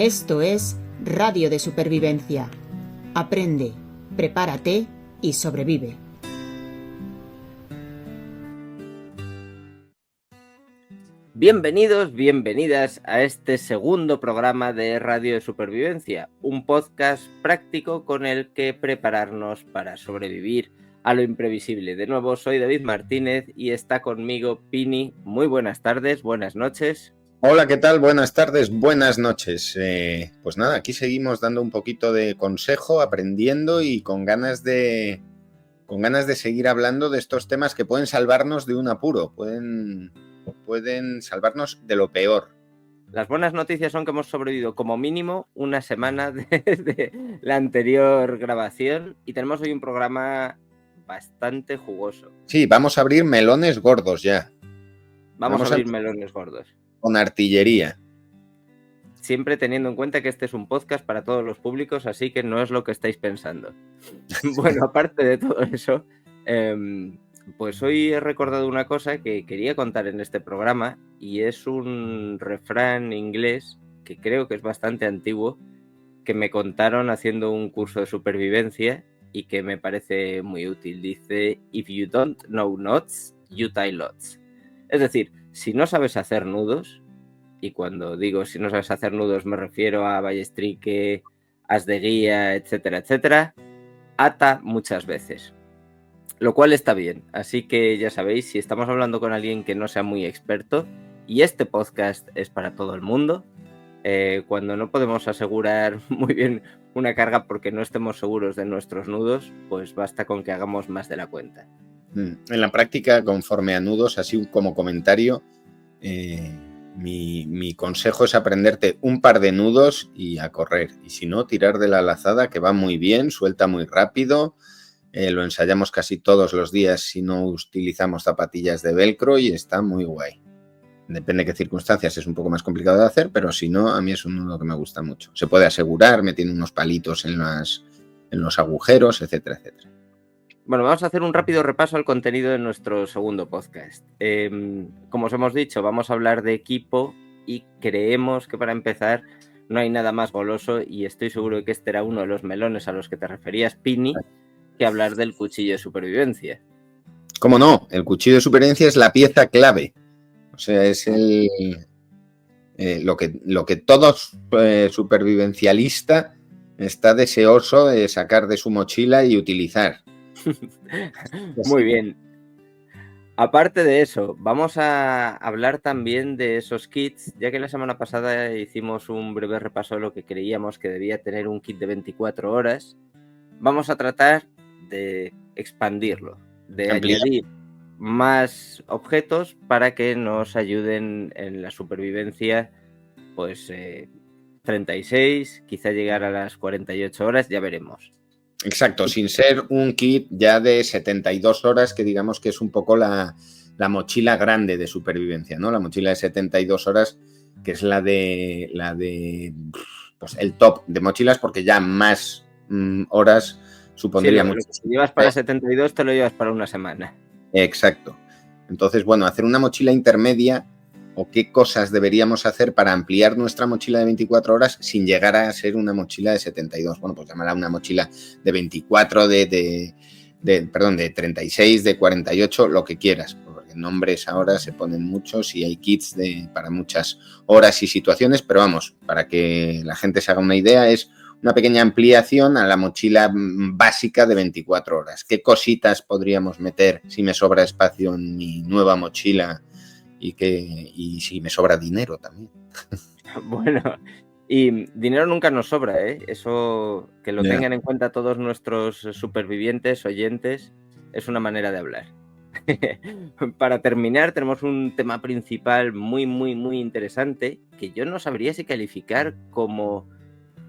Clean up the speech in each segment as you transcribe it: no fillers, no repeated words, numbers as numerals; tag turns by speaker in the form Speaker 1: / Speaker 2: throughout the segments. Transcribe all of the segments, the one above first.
Speaker 1: Esto es Radio de Supervivencia. Aprende, prepárate y sobrevive.
Speaker 2: Bienvenidos, bienvenidas a este segundo programa de Radio de Supervivencia, un podcast práctico con el que prepararnos para sobrevivir a lo imprevisible. De nuevo, soy David Martínez y está conmigo Pini. Muy buenas tardes, buenas noches.
Speaker 3: Hola, ¿qué tal? Buenas tardes, buenas noches. Pues nada, aquí seguimos dando un poquito de consejo, aprendiendo y con ganas de seguir hablando de estos temas que pueden salvarnos de un apuro, pueden salvarnos de lo peor.
Speaker 2: Las buenas noticias son que hemos sobrevivido como mínimo una semana desde la anterior grabación y tenemos hoy un programa bastante jugoso.
Speaker 3: Sí, vamos a abrir melones gordos ya.
Speaker 2: Vamos a abrir melones gordos.
Speaker 3: Con artillería.
Speaker 2: Siempre teniendo en cuenta que este es un podcast para todos los públicos, así que no es lo que estáis pensando. Bueno, aparte de todo eso, pues hoy he recordado una cosa que quería contar en este programa y es un refrán inglés que creo que es bastante antiguo, que me contaron haciendo un curso de supervivencia y que me parece muy útil. Dice, if you don't know knots, you tie lots. Es decir, si no sabes hacer nudos, y cuando digo si no sabes hacer nudos me refiero a ballestrique, as de guía, etcétera, etcétera, ata muchas veces. Lo cual está bien, así que ya sabéis, si estamos hablando con alguien que no sea muy experto, y este podcast es para todo el mundo, cuando no podemos asegurar muy bien una carga porque no estemos seguros de nuestros nudos, pues basta con que hagamos más de la cuenta.
Speaker 3: En la práctica, conforme a nudos, así como comentario, mi consejo es aprenderte un par de nudos y a correr. Y si no, tirar de la lazada, que va muy bien, suelta muy rápido. Lo ensayamos casi todos los días si no utilizamos zapatillas de velcro y está muy guay. Depende de qué circunstancias, es un poco más complicado de hacer, pero si no, a mí es un nudo que me gusta mucho. Se puede asegurar, metiendo unos palitos en los agujeros, etcétera, etcétera.
Speaker 2: Bueno, vamos a hacer un rápido repaso al contenido de nuestro segundo podcast. Como os hemos dicho, vamos a hablar de equipo y creemos que para empezar no hay nada más goloso, y estoy seguro de que este era uno de los melones a los que te referías, Pini, que hablar del cuchillo de supervivencia.
Speaker 3: ¿Cómo no? El cuchillo de supervivencia es la pieza clave. O sea, es lo que todo supervivencialista está deseoso de sacar de su mochila y utilizar.
Speaker 2: Muy bien. Aparte de eso, vamos a hablar también de esos kits, ya que la semana pasada hicimos un breve repaso de lo que creíamos que debía tener un kit de 24 horas. Vamos a tratar de expandirlo, de añadir más objetos para que nos ayuden en la supervivencia, pues 36, quizá llegar a las 48 horas, ya veremos.
Speaker 3: Exacto, sin ser un kit ya de 72 horas, que digamos que es un poco la mochila grande de supervivencia, ¿no? La mochila de 72 horas, que es la de pues el top de mochilas, porque ya más horas supondría mucho.
Speaker 2: Si llevas para 72, te lo llevas para una semana.
Speaker 3: Exacto. Entonces, bueno, hacer una mochila intermedia, o qué cosas deberíamos hacer para ampliar nuestra mochila de 24 horas sin llegar a ser una mochila de 72. Bueno, pues llamarla una mochila de 24, de 36, de 48, lo que quieras, porque nombres ahora se ponen muchos y hay kits para muchas horas y situaciones, pero vamos, para que la gente se haga una idea, es una pequeña ampliación a la mochila básica de 24 horas. ¿Qué cositas podríamos meter si me sobra espacio en mi nueva mochila? Y si me sobra dinero también.
Speaker 2: Bueno, y dinero nunca nos sobra, ¿eh? Eso, que lo tengan en cuenta todos nuestros supervivientes, oyentes, es una manera de hablar. Para terminar, tenemos un tema principal muy, muy, muy interesante, que yo no sabría si calificar como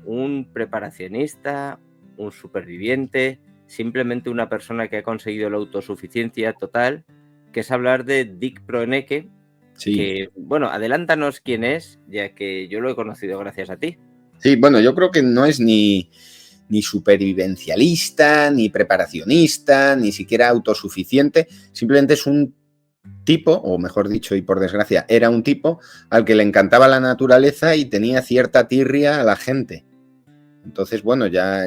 Speaker 2: un preparacionista, un superviviente, simplemente una persona que ha conseguido la autosuficiencia total, que es hablar de Dick Proenneke. Sí. Que, bueno, adelántanos quién es, ya que yo lo he conocido gracias a ti.
Speaker 3: Sí, bueno, yo creo que no es ni supervivencialista, ni preparacionista, ni siquiera autosuficiente. Simplemente es un tipo, o mejor dicho, y por desgracia, era un tipo al que le encantaba la naturaleza y tenía cierta tirria a la gente. Entonces, bueno, ya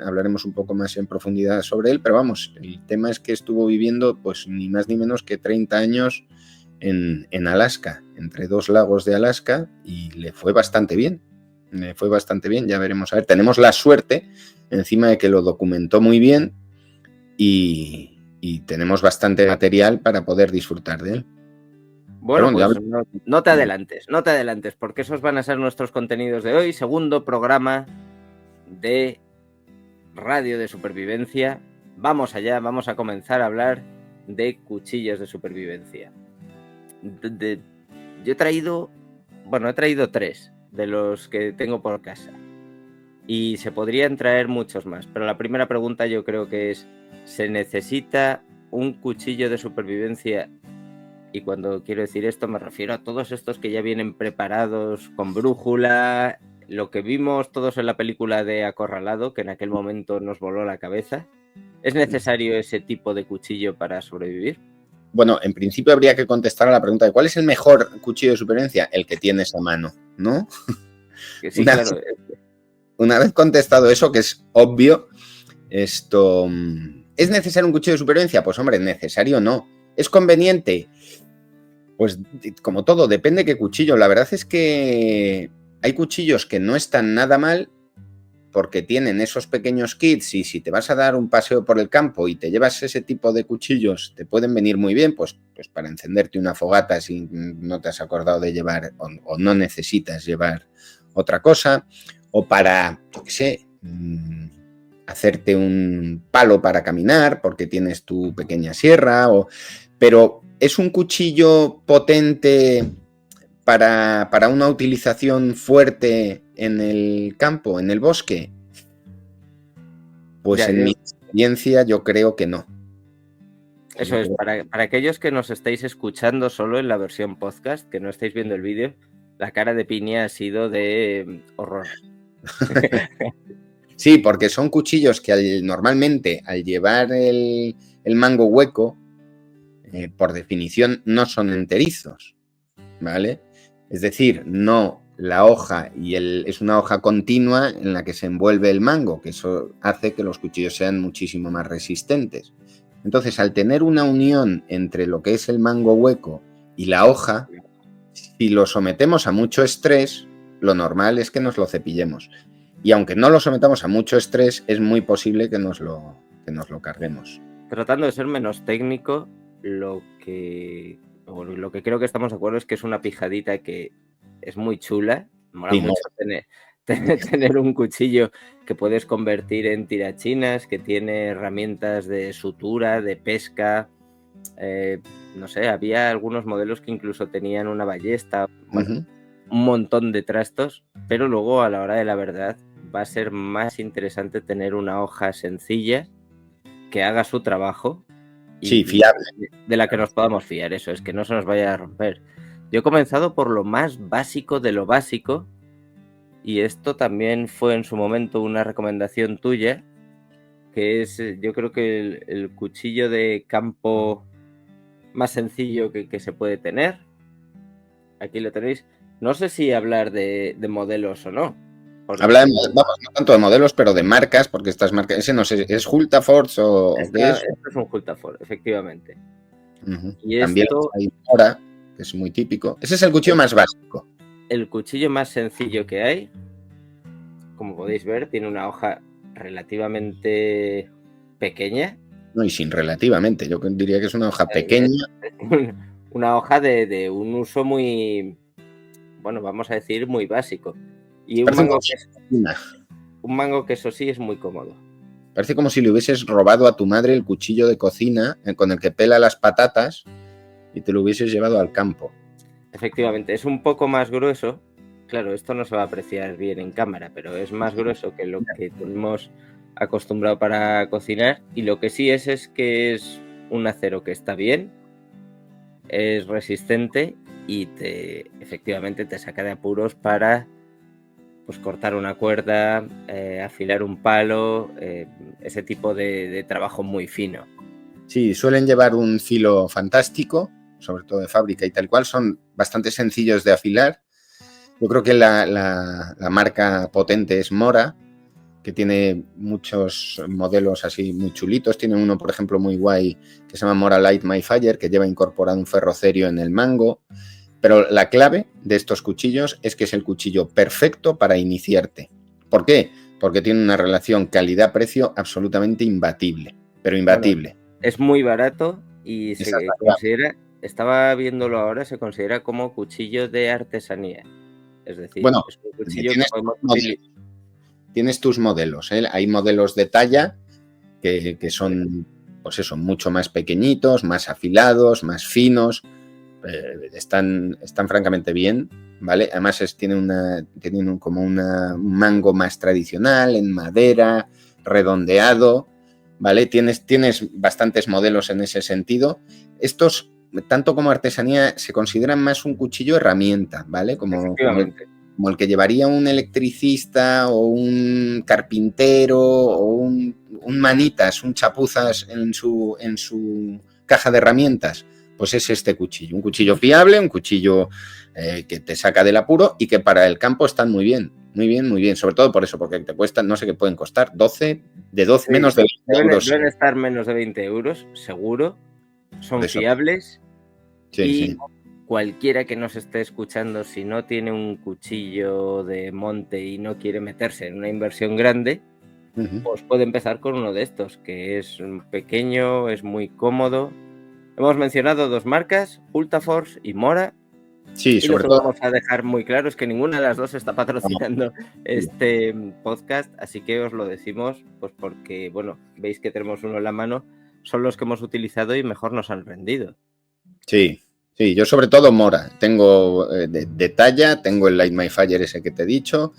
Speaker 3: hablaremos un poco más en profundidad sobre él, pero vamos, el tema es que estuvo viviendo pues ni más ni menos que 30 años en Alaska, entre 2 lagos de Alaska, y le fue bastante bien. Le fue bastante bien, ya veremos. A ver, tenemos la suerte, encima de que lo documentó muy bien y tenemos bastante material para poder disfrutar de él.
Speaker 2: Bueno,
Speaker 3: Pero,
Speaker 2: pues no te adelantes, porque esos van a ser nuestros contenidos de hoy. Segundo programa de Radio de Supervivencia. Vamos allá, vamos a comenzar a hablar de cuchillos de supervivencia. Yo he traído 3 de los que tengo por casa. Y se podrían traer muchos más. Pero la primera pregunta yo creo que es, ¿se necesita un cuchillo de supervivencia? Y cuando quiero decir esto me refiero a todos estos que ya vienen preparados con brújula, lo que vimos todos en la película de Acorralado, que en aquel momento nos voló la cabeza. ¿Es necesario ese tipo de cuchillo para sobrevivir?
Speaker 3: Bueno, en principio habría que contestar a la pregunta de ¿cuál es el mejor cuchillo de supervivencia? El que tienes a mano, ¿no?
Speaker 2: Que sí, claro.
Speaker 3: Una vez contestado eso, que es obvio, esto... ¿Es necesario un cuchillo de supervivencia? Pues hombre, necesario no. ¿Es conveniente? Pues como todo, depende qué cuchillo. La verdad es que hay cuchillos que no están nada mal porque tienen esos pequeños kits y si te vas a dar un paseo por el campo y te llevas ese tipo de cuchillos, te pueden venir muy bien, pues para encenderte una fogata si no te has acordado de llevar o no necesitas llevar otra cosa, o para, yo qué sé, hacerte un palo para caminar porque tienes tu pequeña sierra, pero es un cuchillo potente para una utilización fuerte en el campo, en el bosque. Pues mi experiencia yo creo que no.
Speaker 2: Eso es, para aquellos que nos estáis escuchando solo en la versión podcast, que no estáis viendo el vídeo, la cara de Piña ha sido de horror.
Speaker 3: Sí, porque son cuchillos que normalmente al llevar el mango hueco, por definición no son enterizos, ¿vale? Es decir, no la hoja es una hoja continua en la que se envuelve el mango, que eso hace que los cuchillos sean muchísimo más resistentes. Entonces, al tener una unión entre lo que es el mango hueco y la hoja, si lo sometemos a mucho estrés, lo normal es que nos lo cepillemos. Y aunque no lo sometamos a mucho estrés, es muy posible que nos lo carguemos.
Speaker 2: Tratando de ser menos técnico, lo que creo que estamos de acuerdo es que es una pijadita que es muy chula. Mola mucho tener un cuchillo que puedes convertir en tirachinas, que tiene herramientas de sutura, de pesca. No sé, había algunos modelos que incluso tenían una ballesta, un montón de trastos, pero luego a la hora de la verdad va a ser más interesante tener una hoja sencilla que haga su trabajo y
Speaker 3: fiable,
Speaker 2: de la que nos podamos fiar. Eso es, que no se nos vaya a romper. Yo he comenzado por lo más básico de lo básico, y esto también fue en su momento una recomendación tuya, que es, yo creo que el cuchillo de campo más sencillo que se puede tener. Aquí lo tenéis. No sé si hablar de modelos o no.
Speaker 3: Hablamos, no tanto de modelos, pero de marcas, porque estas marcas, ese no sé, ¿es Hultafors o qué es?
Speaker 2: Esto es un Hultafors, efectivamente.
Speaker 3: Y también hay ahora, que es muy típico. Ese es el cuchillo más básico.
Speaker 2: El cuchillo más sencillo que hay, como podéis ver, tiene una hoja relativamente pequeña.
Speaker 3: No, y sin relativamente, yo diría que es una hoja pequeña.
Speaker 2: Una hoja de un uso muy, bueno, vamos a decir, muy básico. Y un mango que eso sí es muy cómodo.
Speaker 3: Parece como si le hubieses robado a tu madre el cuchillo de cocina con el que pela las patatas y te lo hubieses llevado al campo.
Speaker 2: Efectivamente, es un poco más grueso. Claro, esto no se va a apreciar bien en cámara, pero es más grueso que lo que tenemos acostumbrado para cocinar. Y lo que sí es que es un acero que está bien, es resistente y efectivamente te saca de apuros para pues cortar una cuerda, afilar un palo, ese tipo de trabajo muy fino.
Speaker 3: Sí, suelen llevar un filo fantástico, sobre todo de fábrica y tal cual. Son bastante sencillos de afilar. Yo creo que la marca potente es Mora, que tiene muchos modelos así muy chulitos. Tiene uno, por ejemplo, muy guay que se llama Mora Light My Fire, que lleva incorporado un ferrocerio en el mango. Pero la clave de estos cuchillos es que es el cuchillo perfecto para iniciarte. ¿Por qué? Porque tiene una relación calidad-precio absolutamente imbatible, pero imbatible.
Speaker 2: Bueno, es muy barato y
Speaker 3: Esa es
Speaker 2: se
Speaker 3: la clave.
Speaker 2: considera, estaba viéndolo ahora, se considera como cuchillo de artesanía. Es decir,
Speaker 3: Bueno,
Speaker 2: es un cuchillo que podemos utilizar.
Speaker 3: tienes tus modelos, ¿eh? Hay modelos de talla que son, pues eso, mucho más pequeñitos, más afilados, más finos. Están francamente bien, ¿vale? Además tienen como un mango más tradicional, en madera, redondeado, ¿vale? Tienes bastantes modelos en ese sentido. Estos, tanto como artesanía, se consideran más un cuchillo herramienta, ¿vale? Como el que llevaría un electricista o un carpintero o un manitas, un chapuzas en su caja de herramientas. Pues es este cuchillo, un cuchillo fiable, un cuchillo que te saca del apuro y que para el campo están muy bien, muy bien, muy bien. Sobre todo por eso, porque te cuestan, no sé qué pueden costar, 12,
Speaker 2: Sí,
Speaker 3: menos de 20 euros.
Speaker 2: deben estar menos de 20 euros, seguro. Son fiables
Speaker 3: sí,
Speaker 2: y
Speaker 3: sí.
Speaker 2: cualquiera que nos esté escuchando, si no tiene un cuchillo de monte y no quiere meterse en una inversión grande, pues puede empezar con uno de estos, que es pequeño, es muy cómodo. Hemos mencionado dos marcas, Ultaforce y Mora.
Speaker 3: Sí,
Speaker 2: y
Speaker 3: sobre
Speaker 2: lo que
Speaker 3: todo.
Speaker 2: vamos a dejar muy claro es que ninguna de las dos está patrocinando este podcast, así que os lo decimos pues porque, bueno, veis que tenemos uno en la mano, son los que hemos utilizado y mejor nos han rendido.
Speaker 3: Sí, sí, yo sobre todo Mora. Tengo de talla, tengo el Light My Fire ese que te he dicho.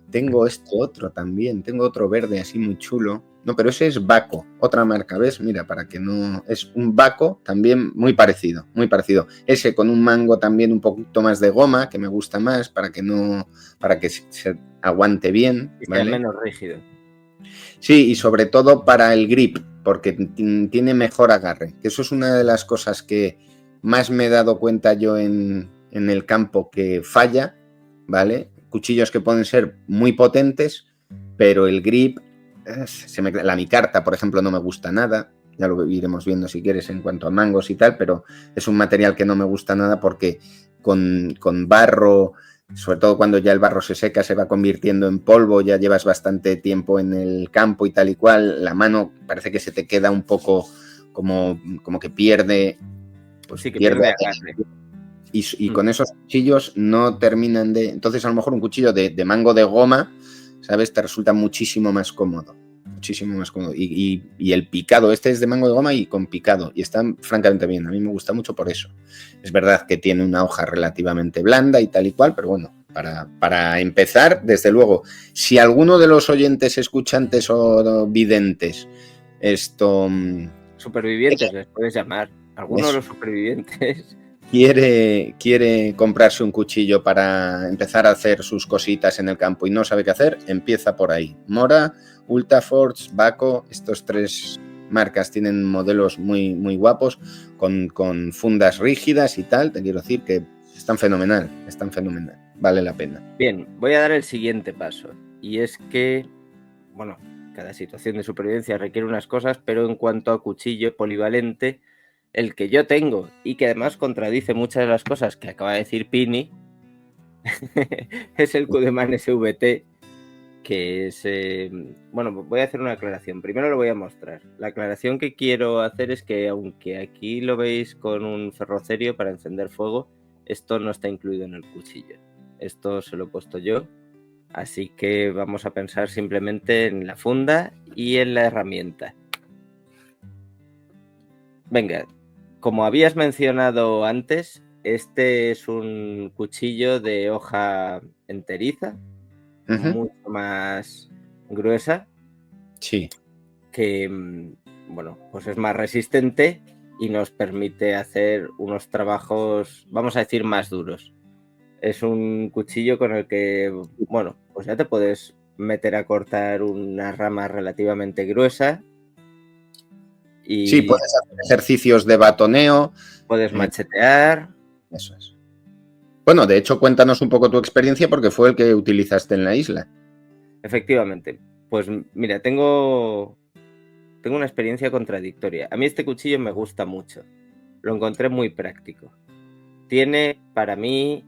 Speaker 3: Tengo este otro también, tengo otro verde así muy chulo. No, pero ese es Baco, otra marca, ¿ves? Mira, para que no... Es un Baco también muy parecido, muy parecido. Ese con un mango también un poquito más de goma, que me gusta más, para que se aguante bien,
Speaker 2: Y
Speaker 3: ¿vale?
Speaker 2: sea menos rígido.
Speaker 3: Sí, y sobre todo para el grip, porque tiene mejor agarre. Eso es una de las cosas que más me he dado cuenta yo en el campo que falla, ¿vale? Cuchillos que pueden ser muy potentes, pero el grip, la micarta, por ejemplo, no me gusta nada. Ya lo iremos viendo si quieres en cuanto a mangos y tal, pero es un material que no me gusta nada porque con barro, sobre todo cuando ya el barro se seca, se va convirtiendo en polvo, ya llevas bastante tiempo en el campo y tal y cual, la mano parece que se te queda un poco como que pierde, pues
Speaker 2: sí, que
Speaker 3: pierde
Speaker 2: agarre.
Speaker 3: y con esos cuchillos no terminan de... Entonces a lo mejor un cuchillo de mango de goma, ¿sabes? Te resulta muchísimo más cómodo. Muchísimo más cómodo. Y el picado, este es de mango de goma y con picado. Y están francamente bien. A mí me gusta mucho por eso. Es verdad que tiene una hoja relativamente blanda y tal y cual, pero bueno, para empezar, desde luego, si alguno de los oyentes, escuchantes o videntes,
Speaker 2: supervivientes les puedes llamar. Alguno de los supervivientes
Speaker 3: quiere comprarse un cuchillo para empezar a hacer sus cositas en el campo y no sabe qué hacer, empieza por ahí. Mora, Ultaforce, Baco, estos tres marcas tienen modelos muy, muy guapos, con fundas rígidas y tal. Te quiero decir que están fenomenal, vale la pena.
Speaker 2: Bien, voy a dar el siguiente paso, y es que, bueno, cada situación de supervivencia requiere unas cosas, pero en cuanto a cuchillo polivalente, el que yo tengo y que además contradice muchas de las cosas que acaba de decir Pini es el Cudeman SVT, que es... bueno, voy a hacer una aclaración. Primero lo voy a mostrar. La aclaración que quiero hacer es que aunque aquí lo veis con un ferrocerio para encender fuego, esto no está incluido en el cuchillo. Esto se lo he puesto yo. Así que vamos a pensar simplemente en la funda y en la herramienta. Venga, como habías mencionado antes, este es un cuchillo de hoja enteriza, mucho más gruesa.
Speaker 3: Sí.
Speaker 2: Que, bueno, pues es más resistente y nos permite hacer unos trabajos, vamos a decir, más duros. Es un cuchillo con el que, bueno, pues ya te puedes meter a cortar una rama relativamente gruesa Y
Speaker 3: Sí, puedes hacer ejercicios de batoneo.
Speaker 2: puedes machetear.
Speaker 3: Eso es. Bueno, de hecho, cuéntanos un poco tu experiencia porque fue el que utilizaste en la isla.
Speaker 2: Efectivamente. Pues mira, tengo una experiencia contradictoria. A mí este cuchillo me gusta mucho. Lo encontré muy práctico. Tiene para mí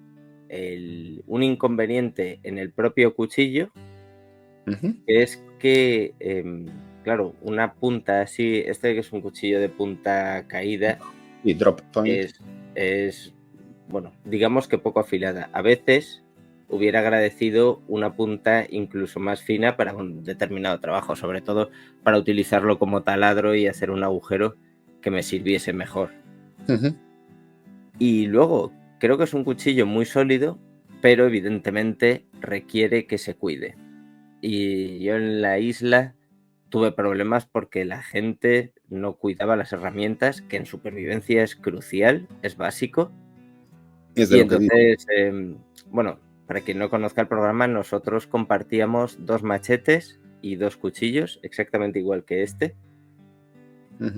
Speaker 2: un inconveniente en el propio cuchillo, que es que, claro, una punta así, este que es un cuchillo de punta caída,
Speaker 3: Y drop point.
Speaker 2: es, bueno, digamos que poco afilada. A veces hubiera agradecido una punta incluso más fina para un determinado trabajo, sobre todo para utilizarlo como taladro y hacer un agujero que me sirviese mejor. Y luego, creo que es un cuchillo muy sólido, pero evidentemente requiere que se cuide. Y yo en la isla tuve problemas porque la gente no cuidaba las herramientas, que en supervivencia es crucial, es básico.
Speaker 3: Es de
Speaker 2: Y
Speaker 3: lo que digo.
Speaker 2: entonces, bueno, para quien no conozca el programa, nosotros compartíamos 2 machetes y 2 cuchillos, exactamente igual que este.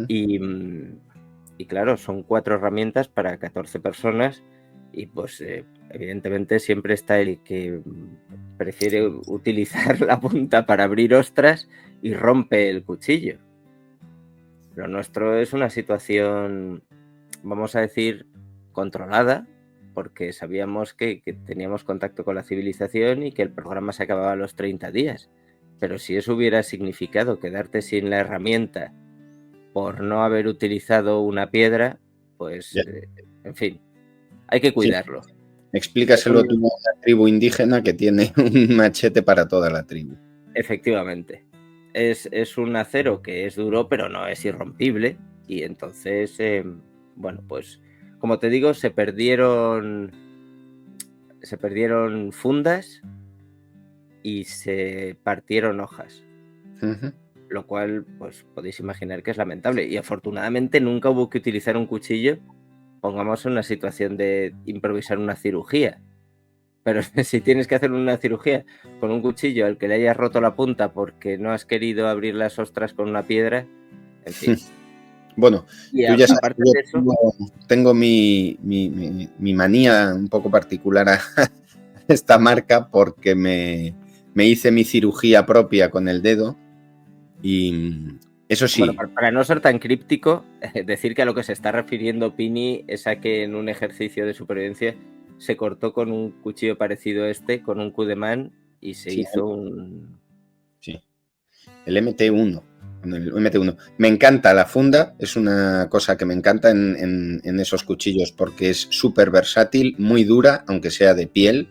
Speaker 2: Y claro, son 4 herramientas para 14 personas y pues evidentemente siempre está el que prefiere utilizar la punta para abrir ostras y rompe el cuchillo. Lo nuestro es una situación, vamos a decir, controlada, porque sabíamos que teníamos contacto con la civilización y que el programa se acababa a los 30 días. Pero si eso hubiera significado quedarte sin la herramienta por no haber utilizado una piedra, pues, en fin, hay que cuidarlo.
Speaker 3: Sí. Explícaselo tú a una tribu indígena que tiene un machete para toda la tribu.
Speaker 2: Efectivamente. Es un acero que es duro, pero no es irrompible. Y entonces, bueno, pues, como te digo, se perdieron fundas y se partieron hojas. Lo cual, pues podéis imaginar que es lamentable. Y afortunadamente nunca hubo que utilizar un cuchillo, pongamos en una situación de improvisar una cirugía. Pero si tienes que hacer una cirugía con un cuchillo al que le hayas roto la punta porque no has querido abrir las ostras con una piedra, en fin.
Speaker 3: Bueno,
Speaker 2: Y
Speaker 3: tú ya sabes,
Speaker 2: aparte
Speaker 3: yo
Speaker 2: de eso,
Speaker 3: tengo mi manía un poco particular a esta marca porque me hice mi cirugía propia con el dedo y eso sí.
Speaker 2: bueno, para no ser tan críptico, decir que a lo que se está refiriendo Pini es a que en un ejercicio de supervivencia se cortó con un cuchillo parecido a este, con un Cudeman, y se hizo un...
Speaker 3: Sí, el MT1. El MT1. Me encanta la funda, es una cosa que me encanta en esos cuchillos porque es súper versátil, muy dura, aunque sea de piel.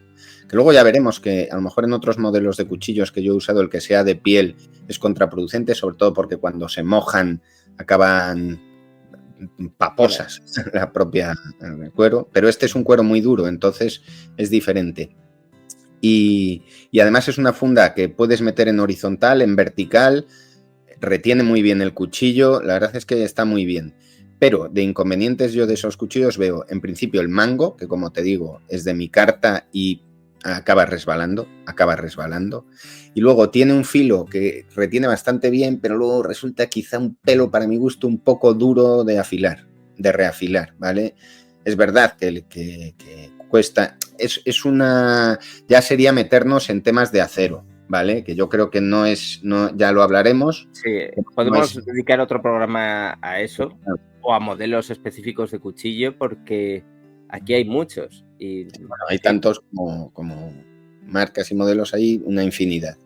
Speaker 3: Que luego ya veremos que a lo mejor en otros modelos de cuchillos que yo he usado, el que sea de piel es contraproducente, sobre todo porque cuando se mojan acaban paposas la propia cuero, pero este es un cuero muy duro, entonces es diferente. Y además es una funda que puedes meter en horizontal, en vertical, retiene muy bien el cuchillo, la verdad es que está muy bien. Pero de inconvenientes yo de esos cuchillos veo, en principio, el mango, que como te digo, es de mi carta y acaba resbalando. Y luego tiene un filo que retiene bastante bien, pero luego resulta quizá un pelo, para mi gusto, un poco duro de afilar, de reafilar, ¿vale? Es verdad que cuesta, es una, ya sería meternos en temas de acero, ¿vale? Que yo creo que no es, ya lo hablaremos.
Speaker 2: Sí, podemos
Speaker 3: No es,
Speaker 2: dedicar otro programa a eso o a modelos específicos de cuchillo porque aquí hay muchos. Y
Speaker 3: bueno, hay tantos como marcas y modelos, hay una infinidad.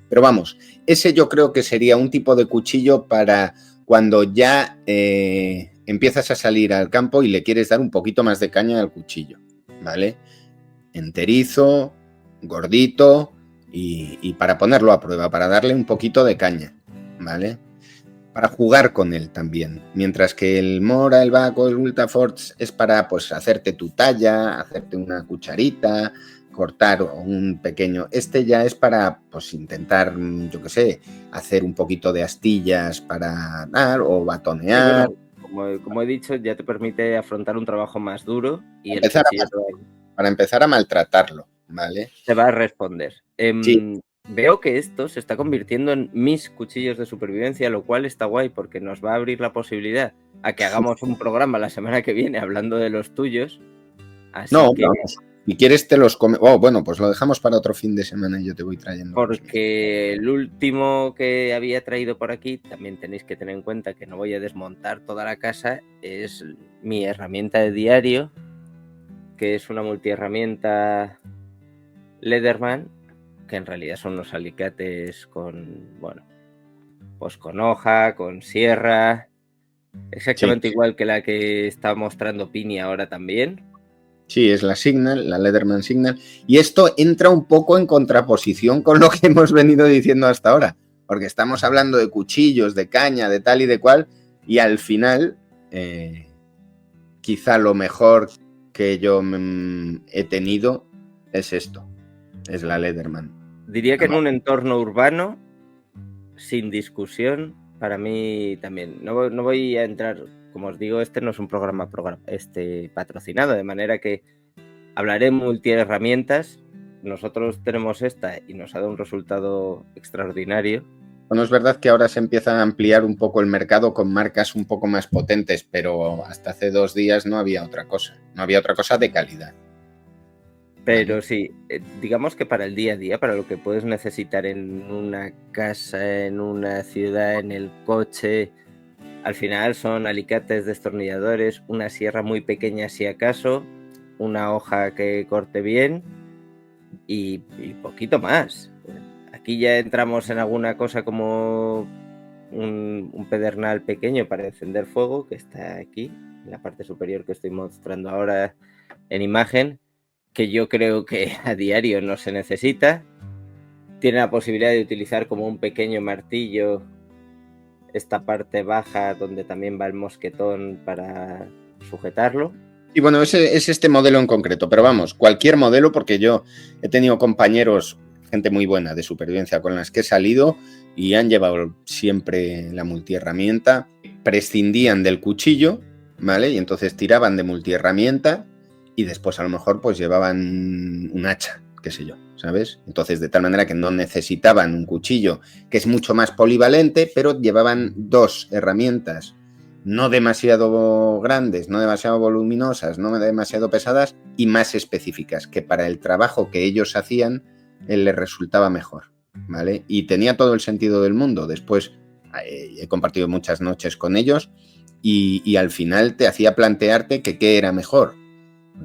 Speaker 3: Pero vamos, ese yo creo que sería un tipo de cuchillo para cuando ya empiezas a salir al campo y le quieres dar un poquito más de caña al cuchillo, ¿vale? Enterizo, gordito y para ponerlo a prueba, para darle un poquito de caña, ¿vale? Para jugar con él también. Mientras que el Mora, el Baco, el Ultraforce es para pues hacerte tu talla, hacerte una cucharita, cortar un pequeño. Este ya es para pues intentar, yo qué sé, hacer un poquito de astillas para dar o batonear.
Speaker 2: Sí, bueno, como he dicho, ya te permite afrontar un trabajo más duro y
Speaker 3: Para empezar a maltratarlo, ¿vale?
Speaker 2: te va a responder.
Speaker 3: Sí,
Speaker 2: veo que esto se está convirtiendo en mis cuchillos de supervivencia, lo cual está guay porque nos va a abrir la posibilidad a que hagamos un programa la semana que viene hablando de los tuyos. Así
Speaker 3: No,
Speaker 2: que,
Speaker 3: vamos. Si quieres te los come. Oh, bueno, pues lo dejamos para otro fin de semana y yo te voy trayendo.
Speaker 2: porque el último que había traído por aquí, también tenéis que tener en cuenta que no voy a desmontar toda la casa, es mi herramienta de diario, que es una multiherramienta Leatherman, que en realidad son unos alicates con, bueno, pues con hoja, con sierra, exactamente igual que la que está mostrando Pini ahora también.
Speaker 3: Sí, es la Signal, la Leatherman Signal. Y esto entra un poco en contraposición con lo que hemos venido diciendo hasta ahora, porque estamos hablando de cuchillos, de caña, de tal y de cual, y al final, quizá lo mejor que yo he tenido es esto, es la Leatherman.
Speaker 2: Diría que en un entorno urbano, sin discusión, para mí también. No voy a entrar, como os digo, este no es un programa patrocinado, de manera que hablaré multiherramientas. Nosotros tenemos esta y nos ha dado un resultado extraordinario.
Speaker 3: Bueno, es verdad que ahora se empieza a ampliar un poco el mercado con marcas un poco más potentes, pero hasta hace 2 días no había otra cosa. No había otra cosa de calidad.
Speaker 2: Pero sí, digamos que para el día a día, para lo que puedes necesitar en una casa, en una ciudad, en el coche, al final son alicates, destornilladores, una sierra muy pequeña si acaso, una hoja que corte bien y poquito más. Aquí ya entramos en alguna cosa como un pedernal pequeño para encender fuego, que está aquí, en la parte superior que estoy mostrando ahora en imagen, que yo creo que a diario no se necesita. Tiene la posibilidad de utilizar como un pequeño martillo esta parte baja donde también va el mosquetón para sujetarlo.
Speaker 3: Y bueno, es este modelo en concreto, pero vamos, cualquier modelo, porque yo he tenido compañeros, gente muy buena de supervivencia con las que he salido y han llevado siempre la multiherramienta, prescindían del cuchillo, ¿vale? Y entonces tiraban de multiherramienta y después a lo mejor pues llevaban un hacha, qué sé yo, ¿sabes? Entonces de tal manera que no necesitaban un cuchillo que es mucho más polivalente, pero llevaban 2 herramientas no demasiado grandes, no demasiado voluminosas, no demasiado pesadas y más específicas, que para el trabajo que ellos hacían les resultaba mejor, ¿vale? Y tenía todo el sentido del mundo. Después he compartido muchas noches con ellos y al final te hacía plantearte que qué era mejor.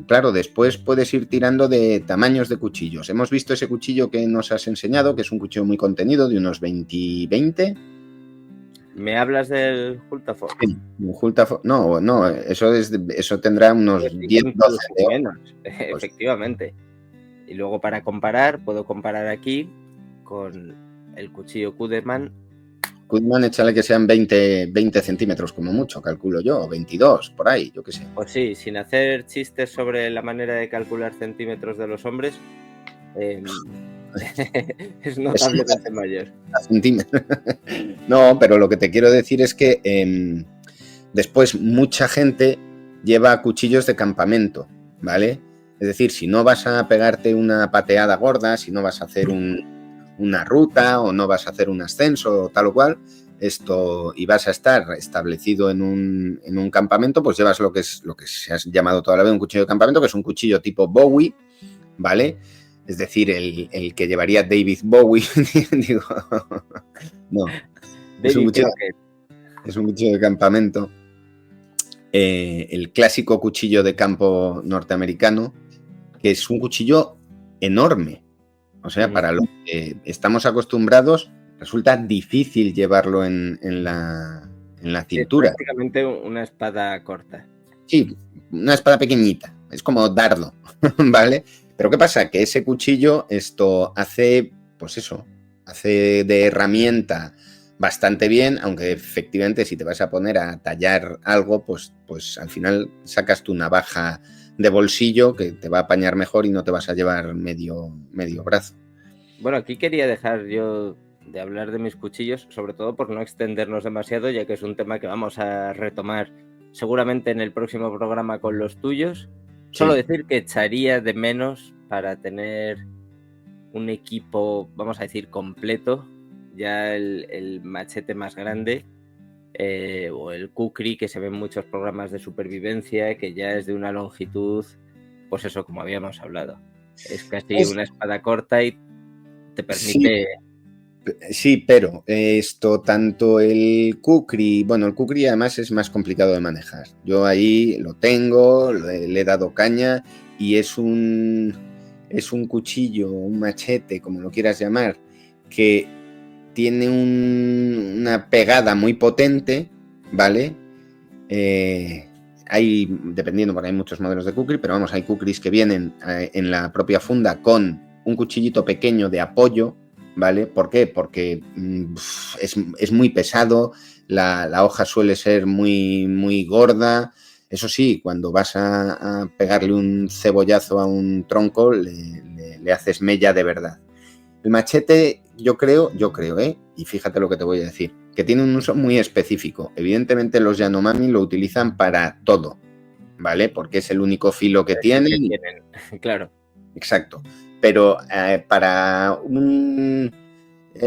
Speaker 3: Claro, después puedes ir tirando de tamaños de cuchillos. Hemos visto ese cuchillo que nos has enseñado, que es un cuchillo muy contenido, de unos 20.
Speaker 2: ¿Me hablas del Hultafort?
Speaker 3: Sí, no, eso tendrá unos 10, 12 de
Speaker 2: menos, efectivamente. Y luego para comparar, puedo comparar aquí con el cuchillo Kudelman.
Speaker 3: Kudelman, échale que sean 20 centímetros como mucho, calculo yo, o 22, por ahí, yo qué sé.
Speaker 2: Pues sí, sin hacer chistes sobre la manera de calcular centímetros de los hombres, es notablemente mayor.
Speaker 3: No, pero lo que te quiero decir es que después mucha gente lleva cuchillos de campamento, ¿vale? Es decir, si no vas a pegarte una pateada gorda, si no vas a hacer una ruta o no vas a hacer un ascenso o tal o cual, y vas a estar establecido en un campamento, pues llevas lo que se ha llamado toda la vida un cuchillo de campamento, que es un cuchillo tipo Bowie, ¿vale? Es decir, el que llevaría David Bowie. Digo, no, es un cuchillo de campamento. El clásico cuchillo de campo norteamericano, que es un cuchillo enorme. O sea, para lo que estamos acostumbrados, resulta difícil llevarlo en la cintura.
Speaker 2: Es prácticamente una espada corta.
Speaker 3: Sí, una espada pequeñita. Es como dardo, ¿vale? Pero ¿qué pasa? Que ese cuchillo hace de herramienta bastante bien, aunque efectivamente si te vas a poner a tallar algo, pues al final sacas tu navaja de bolsillo que te va a apañar mejor y no te vas a llevar medio brazo.
Speaker 2: Bueno, aquí quería dejar yo de hablar de mis cuchillos, sobre todo por no extendernos demasiado, ya que es un tema que vamos a retomar seguramente en el próximo programa con los tuyos. Solo decir que echaría de menos para tener un equipo, vamos a decir, completo, ya el machete más grande, o el kukri, que se ve en muchos programas de supervivencia, que ya es de una longitud, pues eso, como habíamos hablado. Es casi una espada corta y te permite...
Speaker 3: Sí, pero esto, tanto el kukri, bueno, el kukri además es más complicado de manejar. Yo ahí lo tengo, le he dado caña y es un cuchillo, un machete, como lo quieras llamar, que tiene una pegada muy potente, ¿vale? Hay, dependiendo, porque hay muchos modelos de kukri, pero vamos, hay kukris que vienen en la propia funda con un cuchillito pequeño de apoyo, ¿vale? ¿Por qué? Porque es muy pesado, la hoja suele ser muy, muy gorda. Eso sí, cuando vas a pegarle un cebollazo a un tronco, le haces mella de verdad. El machete, yo creo, y fíjate lo que te voy a decir, que tiene un uso muy específico. Evidentemente los Yanomami lo utilizan para todo, ¿vale? Porque es el único filo que tienen.
Speaker 2: Claro.
Speaker 3: Exacto. Pero para un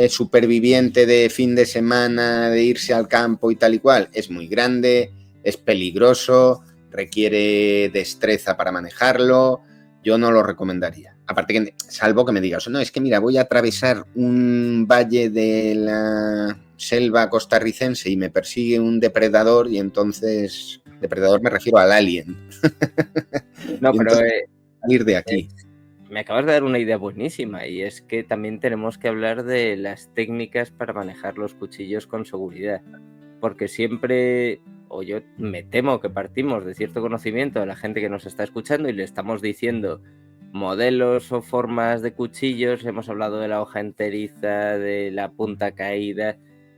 Speaker 3: superviviente de fin de semana, de irse al campo y tal y cual, es muy grande, es peligroso, requiere destreza para manejarlo. Yo no lo recomendaría. Aparte que, salvo que me digas, no, es que mira, voy a atravesar un valle de la selva costarricense y me persigue un depredador y entonces, depredador me refiero al alien.
Speaker 2: No, pero
Speaker 3: salir de aquí.
Speaker 2: Me acabas de dar una idea buenísima, y es que también tenemos que hablar de las técnicas para manejar los cuchillos con seguridad, porque siempre, o yo me temo que partimos de cierto conocimiento de la gente que nos está escuchando y le estamos diciendo modelos o formas de cuchillos. Hemos hablado de la hoja enteriza, de la punta caída,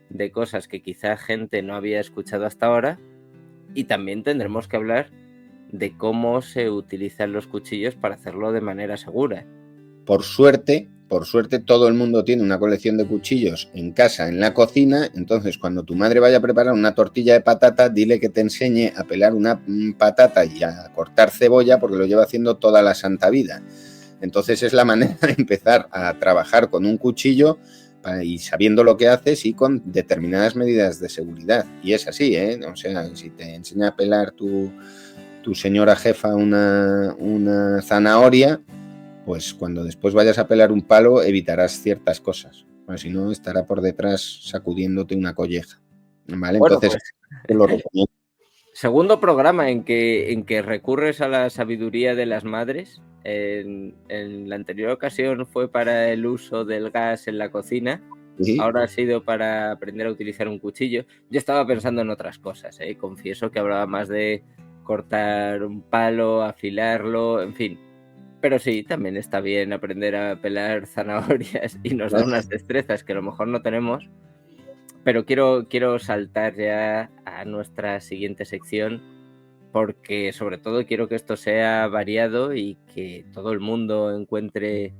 Speaker 2: de cosas que quizá gente no había escuchado hasta ahora, y también tendremos que hablar de cómo se utilizan los cuchillos para hacerlo de manera segura.
Speaker 3: Por suerte, todo el mundo tiene una colección de cuchillos en casa, en la cocina. Entonces, cuando tu madre vaya a preparar una tortilla de patata, dile que te enseñe a pelar una patata y a cortar cebolla, porque lo lleva haciendo toda la santa vida. Entonces, es la manera de empezar a trabajar con un cuchillo y sabiendo lo que haces y con determinadas medidas de seguridad. Y es así, ¿eh? O sea, si te enseña a pelar tu señora jefa una zanahoria, pues cuando después vayas a pelar un palo evitarás ciertas cosas. Bueno, si no, estará por detrás sacudiéndote una colleja. ¿Vale?
Speaker 2: Bueno,
Speaker 3: entonces,
Speaker 2: pues,
Speaker 3: te lo recomiendo.
Speaker 2: Segundo programa en que recurres a la sabiduría de las madres. En la anterior ocasión fue para el uso del gas en la cocina. ¿Sí? Ahora ha sido para aprender a utilizar un cuchillo. Yo estaba pensando en otras cosas, ¿eh? Confieso que hablaba más de cortar un palo, afilarlo, en fin. Pero sí, también está bien aprender a pelar zanahorias y nos da unas destrezas que a lo mejor no tenemos. Pero quiero saltar ya a nuestra siguiente sección, porque sobre todo quiero que esto sea variado y que todo el mundo encuentre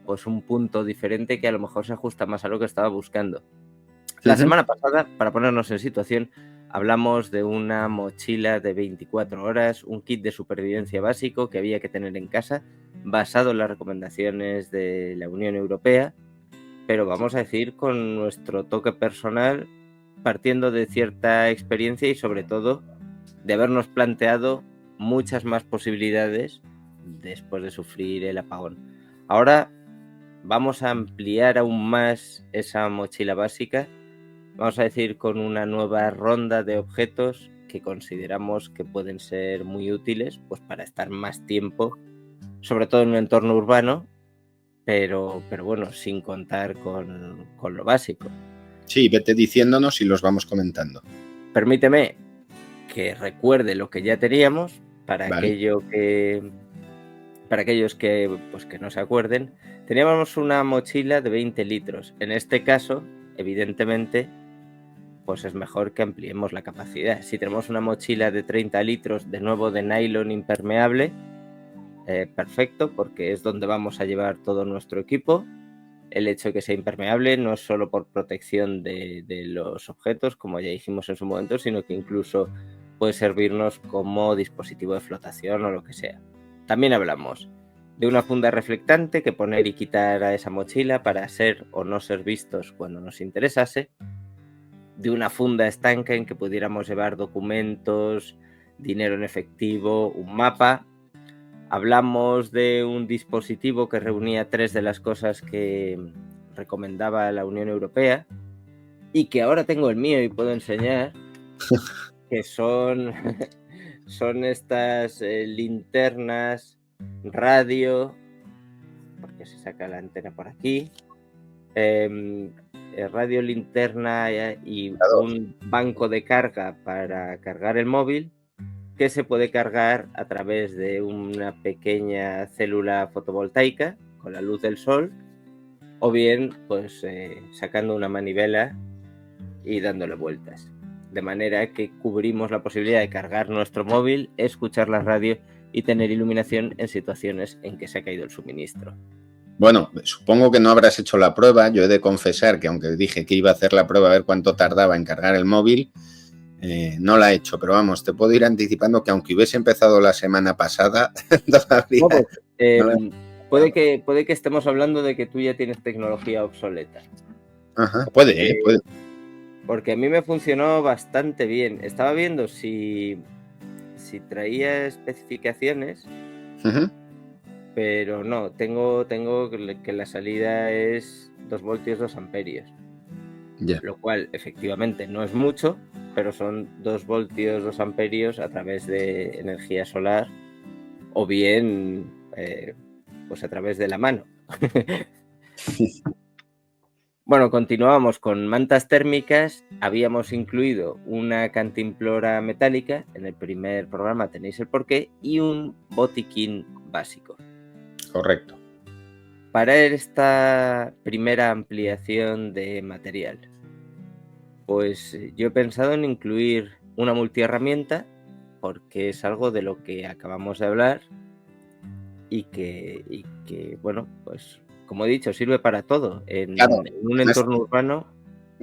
Speaker 2: pues un punto diferente que a lo mejor se ajusta más a lo que estaba buscando. La semana pasada, para ponernos en situación, hablamos de una mochila de 24 horas, un kit de supervivencia básico que había que tener en casa, basado en las recomendaciones de la Unión Europea, pero vamos a decir con nuestro toque personal, partiendo de cierta experiencia y sobre todo de habernos planteado muchas más posibilidades después de sufrir el apagón. Ahora vamos a ampliar aún más esa mochila básica, vamos a decir con una nueva ronda de objetos que consideramos que pueden ser muy útiles pues para estar más tiempo, sobre todo en un entorno urbano, pero bueno, sin contar con lo básico.
Speaker 3: Sí, vete diciéndonos y los vamos comentando.
Speaker 2: Permíteme que recuerde lo que ya teníamos para aquellos que pues que no se acuerden. Teníamos una mochila de 20 litros. En este caso, evidentemente, pues es mejor que ampliemos la capacidad. Si tenemos una mochila de 30 litros, de nuevo de nylon impermeable, perfecto, porque es donde vamos a llevar todo nuestro equipo. El hecho de que sea impermeable no es solo por protección de los objetos, como ya dijimos en su momento, sino que incluso puede servirnos como dispositivo de flotación o lo que sea. También hablamos de una funda reflectante que poner y quitar a esa mochila para ser o no ser vistos cuando nos interesase, de una funda estanca en que pudiéramos llevar documentos, dinero en efectivo, un mapa. Hablamos de un dispositivo que reunía 3 de las cosas que recomendaba la Unión Europea y que ahora tengo el mío y puedo enseñar, que son estas linternas, radio, porque se saca la antena por aquí, radio, linterna y un banco de carga para cargar el móvil, que se puede cargar a través de una pequeña célula fotovoltaica con la luz del sol, o bien pues sacando una manivela y dándole vueltas, de manera que cubrimos la posibilidad de cargar nuestro móvil, escuchar la radio y tener iluminación en situaciones en que se ha caído el suministro.
Speaker 3: Bueno, supongo que no habrás hecho la prueba. Yo he de confesar que aunque dije que iba a hacer la prueba a ver cuánto tardaba en cargar el móvil, no la he hecho, pero vamos, te puedo ir anticipando que aunque hubiese empezado la semana pasada, todavía...
Speaker 2: No, pues, puede que estemos hablando de que tú ya tienes tecnología obsoleta.
Speaker 3: Ajá, puede.
Speaker 2: Porque a mí me funcionó bastante bien. Estaba viendo si traía especificaciones, pero no, tengo que la salida es 2 voltios 2 amperios.
Speaker 3: Yeah.
Speaker 2: Lo cual efectivamente no es mucho, pero son 2 voltios 2 amperios a través de energía solar o bien pues a través de la mano. Bueno, continuamos con mantas térmicas. Habíamos incluido una cantimplora metálica, en el primer programa tenéis el porqué, y un botiquín básico.
Speaker 3: Correcto.
Speaker 2: Para esta primera ampliación de material, pues yo he pensado en incluir una multiherramienta, porque es algo de lo que acabamos de hablar y que bueno, pues como he dicho, sirve para todo. En un entorno urbano.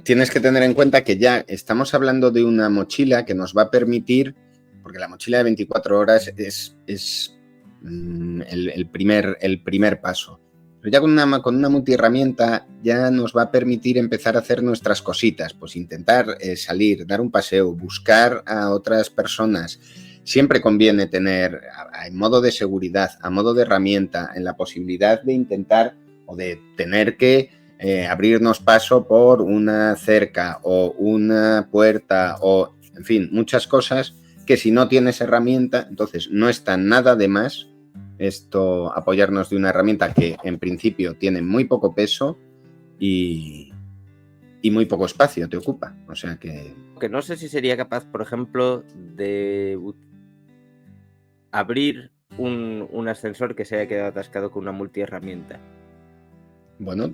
Speaker 3: Tienes que tener en cuenta que ya estamos hablando de una mochila que nos va a permitir, porque la mochila de 24 horas es el primer paso. Pero ya con una multiherramienta ya nos va a permitir empezar a hacer nuestras cositas, pues intentar salir, dar un paseo, buscar a otras personas. Siempre conviene tener, en modo de seguridad, a modo de herramienta, en la posibilidad de intentar o de tener que abrirnos paso por una cerca o una puerta o, en fin, muchas cosas que si no tienes herramienta, entonces no está nada de más esto, apoyarnos de una herramienta que en principio tiene muy poco peso y muy poco espacio te ocupa. O sea que
Speaker 2: no sé si sería capaz, por ejemplo, de abrir un ascensor que se haya quedado atascado con una multiherramienta.
Speaker 3: Bueno,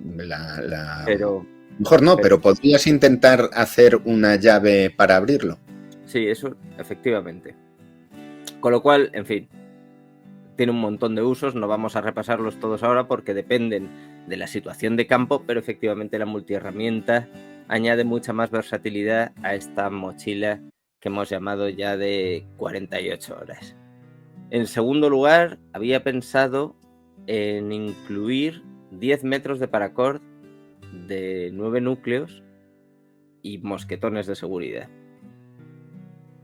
Speaker 2: pero
Speaker 3: mejor no, pero podrías intentar hacer una llave para abrirlo.
Speaker 2: Sí, eso, efectivamente. Con lo cual, en fin, tiene un montón de usos, no vamos a repasarlos todos ahora porque dependen de la situación de campo, pero efectivamente la multiherramienta añade mucha más versatilidad a esta mochila que hemos llamado ya de 48 horas. En segundo lugar, había pensado en incluir 10 metros de paracord de 9 núcleos y mosquetones de seguridad.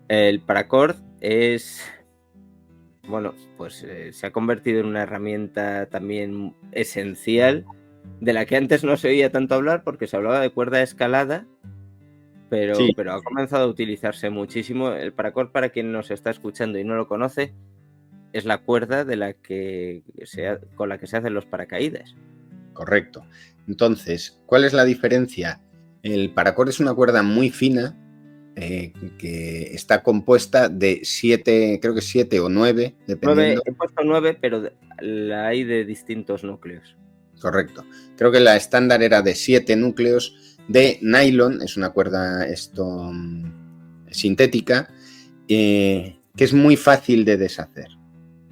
Speaker 2: El paracord es, bueno, pues se ha convertido en una herramienta también esencial, de la que antes no se oía tanto hablar porque se hablaba de cuerda escalada, pero ha comenzado a utilizarse muchísimo. El paracord, para quien nos está escuchando y no lo conoce, es la cuerda con la que se hacen los paracaídas.
Speaker 3: Correcto. Entonces, ¿cuál es la diferencia? El paracord es una cuerda muy fina que está compuesta de 7, creo que 7 o 9, dependiendo.
Speaker 2: He puesto 9, pero la hay de distintos núcleos.
Speaker 3: Correcto. Creo que la estándar era de 7 núcleos de nylon, es una cuerda sintética, que es muy fácil de deshacer,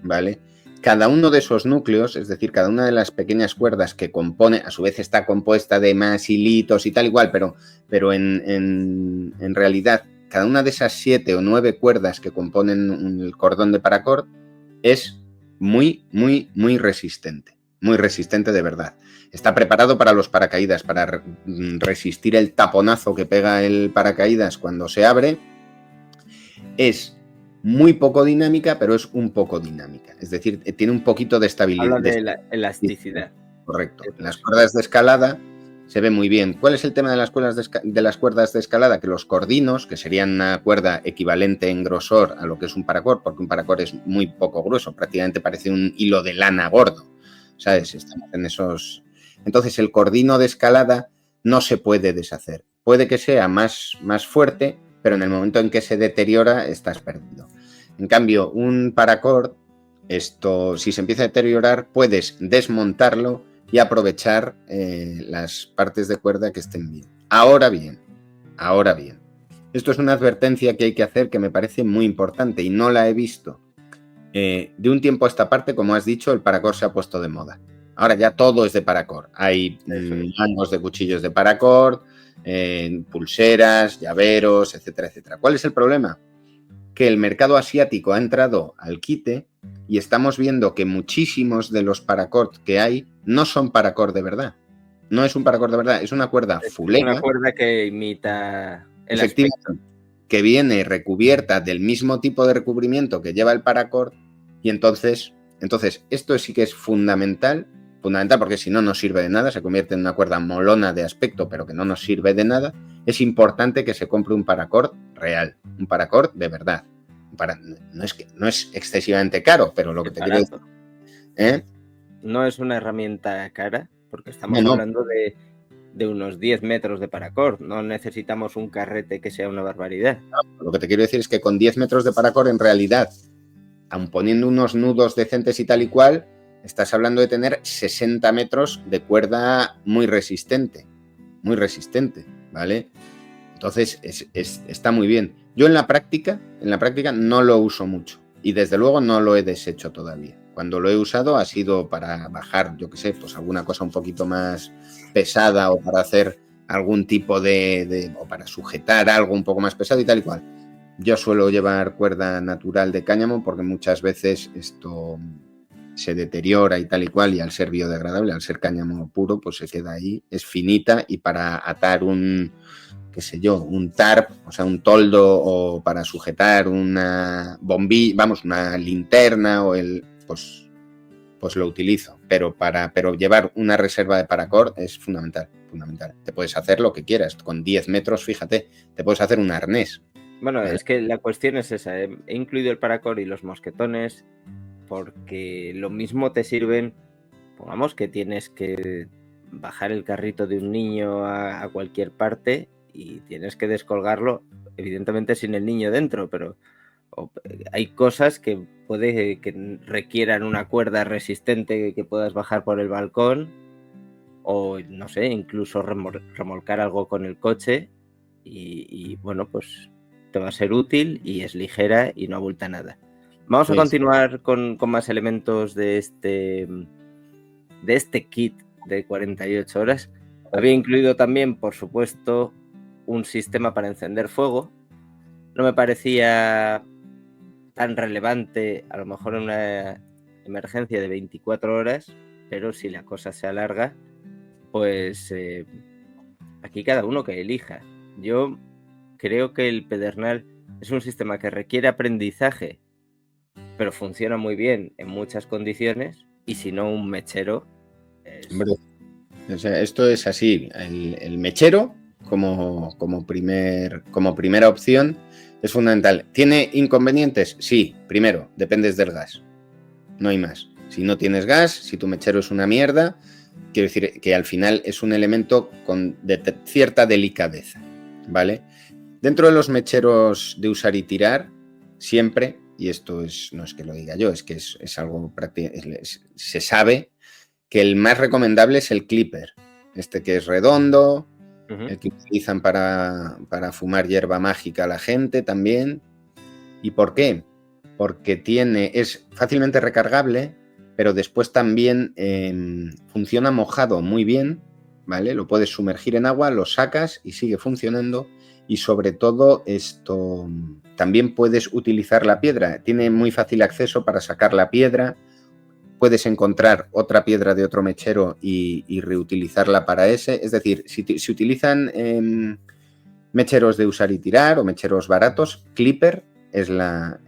Speaker 3: ¿vale? Cada uno de esos núcleos, es decir, cada una de las pequeñas cuerdas que compone, a su vez está compuesta de más hilitos y tal igual, pero en realidad cada una de esas 7 o 9 cuerdas que componen el cordón de paracord es muy, muy, muy resistente de verdad. Está preparado para los paracaídas, para resistir el taponazo que pega el paracaídas cuando se abre. Es muy poco dinámica, pero es un poco dinámica. Es decir, tiene un poquito de estabilidad.
Speaker 2: Habla de la elasticidad.
Speaker 3: Correcto. Las cuerdas de escalada se ve muy bien. ¿Cuál es el tema de las cuerdas de escalada? Que los cordinos, que serían una cuerda equivalente en grosor a lo que es un paracord, porque un paracord es muy poco grueso, prácticamente parece un hilo de lana gordo, ¿sabes? Estamos en esos... Entonces, el cordino de escalada no se puede deshacer. Puede que sea más fuerte, pero en el momento en que se deteriora, estás perdido. En cambio, un paracord, si se empieza a deteriorar, puedes desmontarlo y aprovechar las partes de cuerda que estén bien. Ahora bien, esto es una advertencia que hay que hacer que me parece muy importante y no la he visto. De un tiempo a esta parte, como has dicho, el paracord se ha puesto de moda. Ahora ya todo es de paracord. Hay mangos de cuchillos de paracord, pulseras, llaveros, etcétera, etcétera. ¿Cuál es el problema? Que el mercado asiático ha entrado al quite y estamos viendo que muchísimos de los paracord que hay no son paracord de verdad. No es un paracord de verdad, es una cuerda fulera.
Speaker 2: Una cuerda que imita el
Speaker 3: efectivamente,
Speaker 2: aspecto.
Speaker 3: Que viene recubierta del mismo tipo de recubrimiento que lleva el paracord y entonces esto sí que es fundamental porque si no, no sirve de nada, se convierte en una cuerda molona de aspecto, pero que no nos sirve de nada. Es importante que se compre un paracord real, un paracord de verdad. No es excesivamente caro, pero lo que te quiero decir...
Speaker 2: No es una herramienta cara, porque estamos hablando de unos 10 metros de paracord. No necesitamos un carrete que sea una barbaridad.
Speaker 3: Lo que te quiero decir es que con 10 metros de paracord, en realidad, aun poniendo unos nudos decentes y tal y cual, estás hablando de tener 60 metros de cuerda muy resistente, ¿vale? Entonces, está muy bien. Yo en la práctica no lo uso mucho y desde luego no lo he deshecho todavía. Cuando lo he usado ha sido para bajar, yo qué sé, pues alguna cosa un poquito más pesada o para hacer algún tipo o para sujetar algo un poco más pesado y tal y cual. Yo suelo llevar cuerda natural de cáñamo porque muchas veces esto se deteriora y tal y cual, y al ser biodegradable, al ser cáñamo puro, pues se queda ahí, es finita, y para atar un tarp, o sea, un toldo, o para sujetar una bombilla, una linterna, pues lo utilizo, pero llevar una reserva de paracord es fundamental. Te puedes hacer lo que quieras, con 10 metros, fíjate, te puedes hacer un arnés.
Speaker 2: Bueno, es que la cuestión es esa, he incluido el paracord y los mosquetones porque lo mismo te sirven, pongamos que tienes que bajar el carrito de un niño a cualquier parte y tienes que descolgarlo, evidentemente sin el niño dentro, pero hay cosas que que requieran una cuerda resistente que puedas bajar por el balcón o, no sé, incluso remolcar algo con el coche y bueno, pues te va a ser útil y es ligera y no abulta nada. Vamos a continuar con más elementos de este kit de 48 horas. Había incluido también, por supuesto, un sistema para encender fuego. No me parecía tan relevante, a lo mejor en una emergencia de 24 horas, pero si la cosa se alarga, pues aquí cada uno que elija. Yo creo que el Pedernal es un sistema que requiere aprendizaje, pero funciona muy bien en muchas condiciones, y si no, un mechero
Speaker 3: Hombre, o sea, esto es así, el mechero como primera opción es fundamental. ¿Tiene inconvenientes? Sí, primero, dependes del gas, no hay más. Si no tienes gas, si tu mechero es una mierda, quiero decir que al final es un elemento de cierta delicadeza, ¿vale? Dentro de los mecheros de usar y tirar, siempre, y esto no es que lo diga yo, es que es algo práctico, se sabe que el más recomendable es el clipper, este que es redondo, el que utilizan para fumar hierba mágica la gente también. ¿Y por qué? Porque es fácilmente recargable, pero después también funciona mojado muy bien, ¿vale? Lo puedes sumergir en agua, lo sacas y sigue funcionando. Y sobre todo también puedes utilizar la piedra. Tiene muy fácil acceso para sacar la piedra puedes encontrar otra piedra de otro mechero y reutilizarla para ese. Es decir, si utilizan mecheros de usar y tirar o mecheros baratos, Clipper es la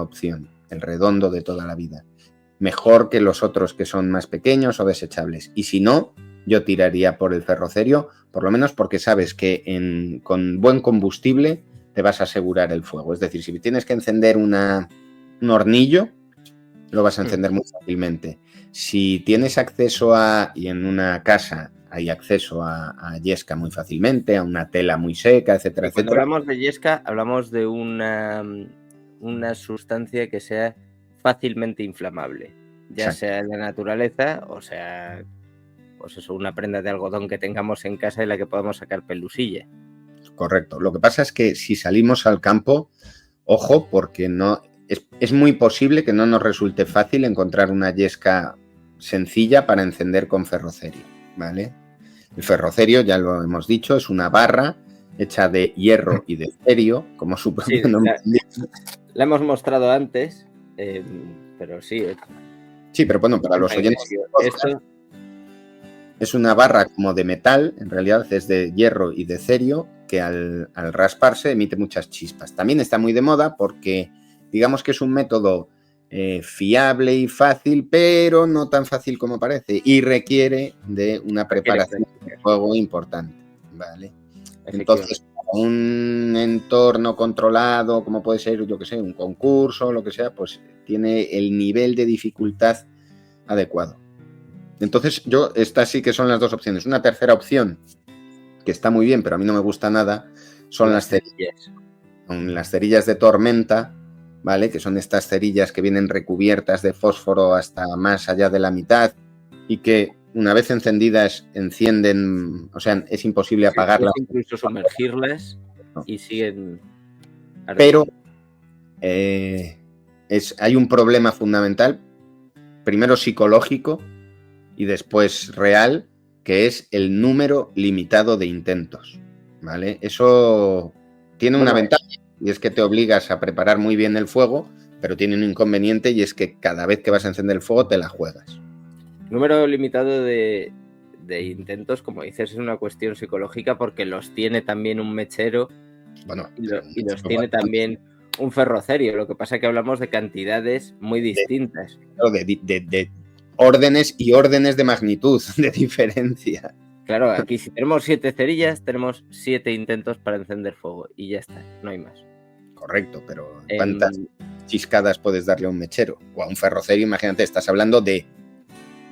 Speaker 3: opción, el redondo de toda la vida. Mejor que los otros que son más pequeños o desechables. Y si no, yo tiraría por el ferrocerio, por lo menos porque sabes que con buen combustible te vas a asegurar el fuego. Es decir, si tienes que encender un hornillo, lo vas a encender muy fácilmente. Si tienes acceso y en una casa hay acceso a yesca muy fácilmente, a una tela muy seca, etcétera,
Speaker 2: Cuando
Speaker 3: etcétera.
Speaker 2: hablamos de yesca, hablamos de una sustancia que sea fácilmente inflamable, ya
Speaker 3: Exacto.
Speaker 2: sea en la naturaleza o sea, pues eso, una prenda de algodón que tengamos en casa y la que podamos sacar pelusilla.
Speaker 3: Correcto. Lo que pasa es que si salimos al campo, ojo, porque no es muy posible que no nos resulte fácil encontrar una yesca sencilla para encender con ferrocerio, ¿vale? El ferrocerio, ya lo hemos dicho, es una barra hecha de hierro y de cerio, como su propio
Speaker 2: Sí,
Speaker 3: nombre indica.
Speaker 2: la hemos mostrado antes, pero sí.
Speaker 3: Sí, pero bueno, para los oyentes,
Speaker 2: esto
Speaker 3: es una barra como de metal, en realidad es de hierro y de cerio, que al rasparse emite muchas chispas. También está muy de moda porque digamos que es un método fiable y fácil, pero no tan fácil como parece y requiere de una preparación de fuego importante, ¿vale? Entonces, para un entorno controlado, como puede ser, yo que sé, un concurso, lo que sea, pues tiene el nivel de dificultad adecuado. Entonces, estas sí que son las dos opciones. Una tercera opción, que está muy bien, pero a mí no me gusta nada, son las cerillas. Las cerillas de tormenta, ¿vale? Que son estas cerillas que vienen recubiertas de fósforo hasta más allá de la mitad y que una vez encendidas encienden, o sea, es imposible apagarlas.
Speaker 2: Incluso sumergirlas y siguen
Speaker 3: ardiendo. Pero hay un problema fundamental, primero psicológico y después real, que es el número limitado de intentos, ¿vale? Eso tiene una ventaja y es que te obligas a preparar muy bien el fuego, pero tiene un inconveniente y es que cada vez que vas a encender el fuego te la juegas.
Speaker 2: Número limitado de intentos, como dices, es una cuestión psicológica porque los tiene también un mechero y los tiene también un ferrocerio. Lo que pasa es que hablamos de cantidades muy distintas.
Speaker 3: De órdenes y órdenes de magnitud, de diferencia.
Speaker 2: Claro, aquí si tenemos 7 cerillas, tenemos 7 intentos para encender fuego y ya está, no hay más.
Speaker 3: Correcto, pero ¿cuántas chiscadas puedes darle a un mechero? O a un ferrocerio, imagínate, estás hablando de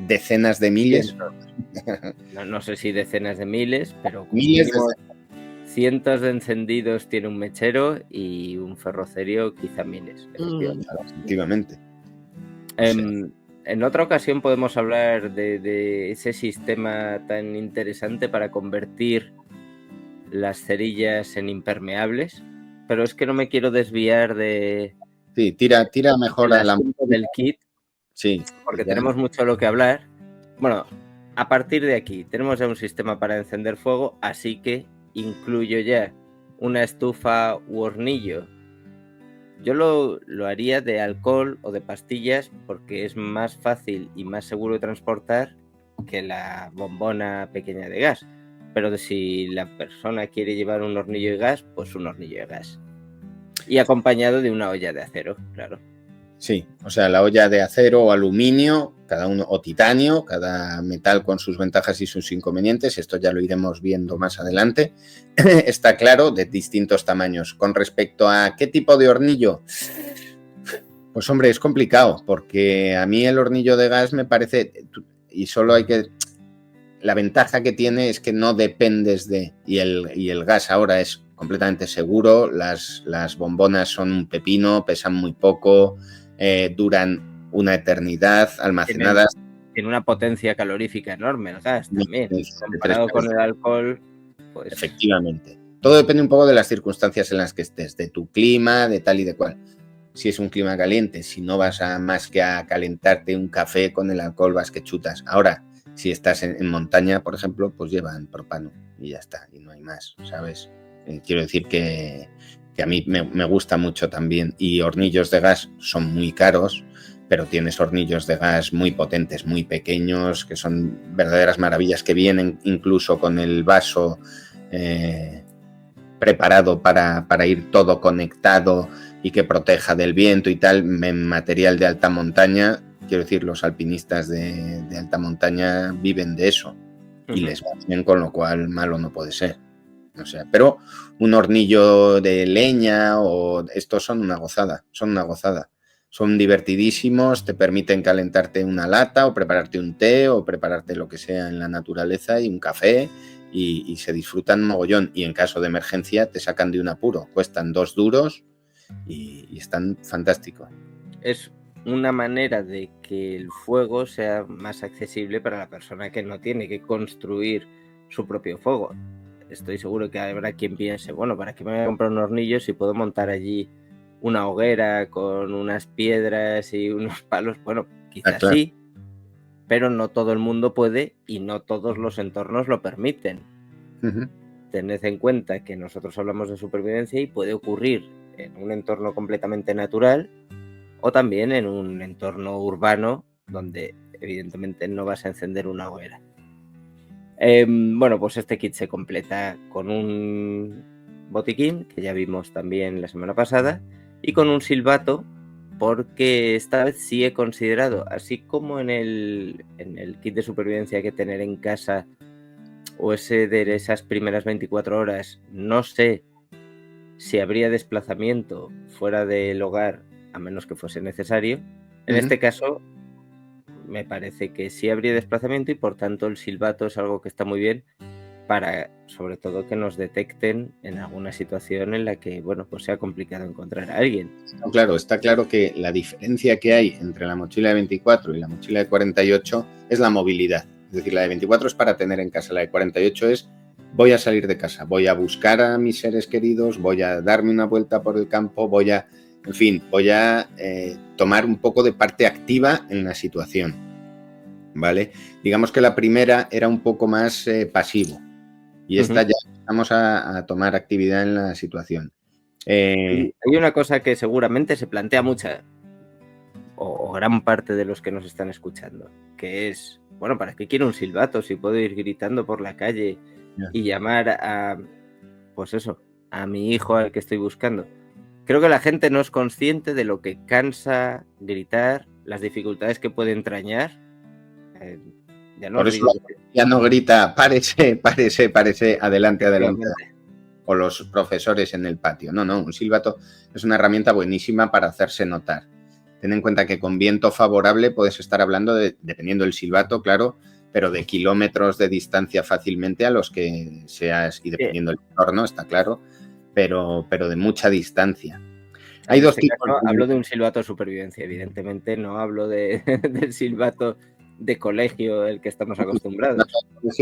Speaker 3: decenas de miles.
Speaker 2: No sé si decenas de miles, pero
Speaker 3: miles
Speaker 2: cientos de encendidos tiene un mechero y un ferrocerio quizá miles.
Speaker 3: Efectivamente.
Speaker 2: En otra ocasión podemos hablar de ese sistema tan interesante para convertir las cerillas en impermeables, pero es que no me quiero desviar de...
Speaker 3: Sí, tira mejor a
Speaker 2: del kit.
Speaker 3: Sí.
Speaker 2: Porque tenemos mucho lo que hablar. Bueno, a partir de aquí tenemos ya un sistema para encender fuego, así que incluyo ya una estufa u hornillo. Yo lo haría de alcohol o de pastillas porque es más fácil y más seguro de transportar que la bombona pequeña de gas. Pero si la persona quiere llevar un hornillo de gas, pues un hornillo de gas. Y acompañado de una olla de acero, claro.
Speaker 3: Sí, o sea, la olla de acero o aluminio, cada uno, o titanio, cada metal con sus ventajas y sus inconvenientes, esto ya lo iremos viendo más adelante, está claro, de distintos tamaños. Con respecto a qué tipo de hornillo, pues hombre, es complicado, porque a mí el hornillo de gas me parece, y solo hay que... La ventaja que tiene es que no dependes de... Y el gas ahora es completamente seguro, las bombonas son un pepino, pesan muy poco... duran una eternidad almacenadas.
Speaker 2: Tiene una potencia calorífica enorme el gas también. Comparado con el alcohol, pues...
Speaker 3: Efectivamente. Todo depende un poco de las circunstancias en las que estés, de tu clima, de tal y de cual. Si es un clima caliente, si no vas a más que a calentarte un café con el alcohol, vas que chutas. Ahora, si estás en montaña, por ejemplo, pues llevan propano y ya está, y no hay más, ¿sabes? Quiero decir que a mí me gusta mucho también, y hornillos de gas son muy caros, pero tienes hornillos de gas muy potentes, muy pequeños, que son verdaderas maravillas, que vienen incluso con el vaso preparado para ir todo conectado y que proteja del viento y tal, en material de alta montaña. Quiero decir, los alpinistas de alta montaña viven de eso y les va bien, con lo cual malo no puede ser. O sea, pero un hornillo de leña o estos son una gozada, Son divertidísimos, te permiten calentarte una lata o prepararte un té o prepararte lo que sea en la naturaleza y un café y se disfrutan mogollón. Y en caso de emergencia te sacan de un apuro. Cuestan 2 duros y están fantásticos.
Speaker 2: Es una manera de que el fuego sea más accesible para la persona que no tiene que construir su propio fuego. Estoy seguro que habrá quien piense, bueno, ¿para qué me voy a comprar un hornillo si puedo montar allí una hoguera con unas piedras y unos palos? Bueno, quizás
Speaker 3: claro.
Speaker 2: sí, pero no todo el mundo puede y no todos los entornos lo permiten. Tened en cuenta que nosotros hablamos de supervivencia y puede ocurrir en un entorno completamente natural o también en un entorno urbano donde evidentemente no vas a encender una hoguera. Bueno, pues este kit se completa con un botiquín, que ya vimos también la semana pasada, y con un silbato, porque esta vez sí he considerado, así como en el kit de supervivencia hay que tener en casa o ese de esas primeras 24 horas, no sé si habría desplazamiento fuera del hogar a menos que fuese necesario. En este caso me parece que sí habría desplazamiento y por tanto el silbato es algo que está muy bien para, sobre todo, que nos detecten en alguna situación en la que, bueno, pues sea complicado encontrar a alguien.
Speaker 3: Claro, está claro que la diferencia que hay entre la mochila de 24 y la mochila de 48 es la movilidad. Es decir, la de 24 es para tener en casa, la de 48 es voy a salir de casa, voy a buscar a mis seres queridos, voy a darme una vuelta por el campo, voy a tomar un poco de parte activa en la situación, ¿vale? Digamos que la primera era un poco más pasivo y esta ya empezamos a tomar actividad en la situación.
Speaker 2: Hay una cosa que seguramente se plantea mucha o gran parte de los que nos están escuchando, que es, bueno, ¿para qué quiero un silbato si puedo ir gritando por la calle y llamar a, pues eso, a mi hijo al que estoy buscando? Creo que la gente no es consciente de lo que cansa gritar, las dificultades que puede entrañar.
Speaker 3: Por eso ya no grita, párese, adelante. O los profesores en el patio. No, un silbato es una herramienta buenísima para hacerse notar. Ten en cuenta que con viento favorable puedes estar hablando, dependiendo del silbato, claro, pero de kilómetros de distancia fácilmente a los que seas, y dependiendo del entorno, está claro, pero de mucha distancia. Hay dos tipos.
Speaker 2: Hablo de un silbato de supervivencia, evidentemente, no hablo del silbato de colegio el que estamos acostumbrados.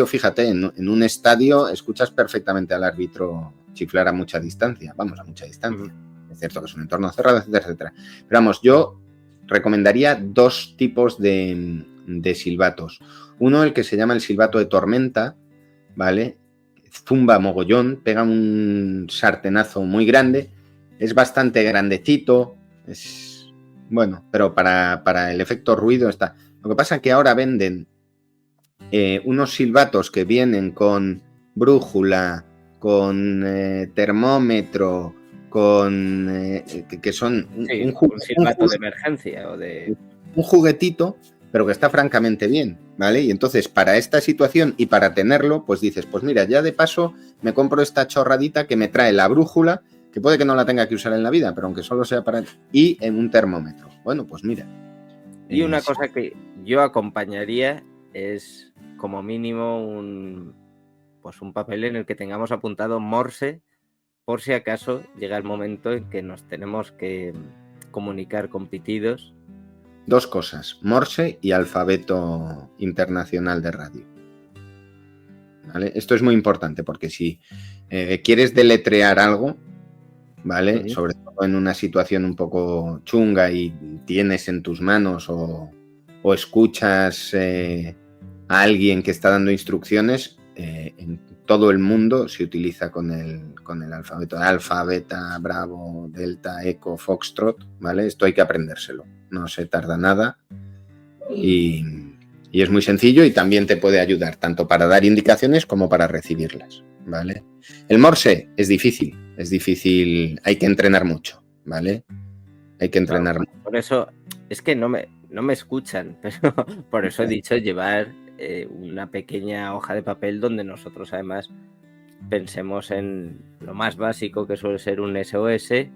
Speaker 3: Fíjate, en un estadio escuchas perfectamente al árbitro chiflar a mucha distancia, a mucha distancia. Es cierto que es un entorno cerrado, etcétera. Pero vamos, yo recomendaría 2 tipos de silbatos. Uno, el que se llama el silbato de tormenta, ¿vale? Zumba mogollón, pega un sartenazo muy grande, es bastante grandecito, es bueno, pero para el efecto ruido está. Lo que pasa es que ahora venden unos silbatos que vienen con brújula, con termómetro, con que son
Speaker 2: un silbato de emergencia o de
Speaker 3: un juguetito, pero que está francamente bien, ¿vale? Y entonces para esta situación y para tenerlo, pues dices, pues mira, ya de paso me compro esta chorradita que me trae la brújula, que puede que no la tenga que usar en la vida, pero aunque solo sea para... y en un termómetro. Bueno, pues mira.
Speaker 2: Y una cosa que yo acompañaría es como mínimo un papel en el que tengamos apuntado Morse, por si acaso llega el momento en que nos tenemos que comunicar con pitidos.
Speaker 3: 2 cosas, Morse y alfabeto internacional de radio. ¿Vale? Esto es muy importante porque si quieres deletrear algo, ¿vale? Sobre todo en una situación un poco chunga y tienes en tus manos o escuchas a alguien que está dando instrucciones, en todo el mundo se utiliza con el alfabeto de alfa, beta, bravo, delta, eco, foxtrot, ¿vale? Esto hay que aprendérselo. no se tarda nada y es muy sencillo y también te puede ayudar tanto para dar indicaciones como para recibirlas, ¿vale? El Morse es difícil, hay que entrenar mucho, ¿vale? Hay que entrenar mucho.
Speaker 2: Por eso, es que no me escuchan, pero por eso he dicho llevar una pequeña hoja de papel donde nosotros además pensemos en lo más básico, que suele ser un SOS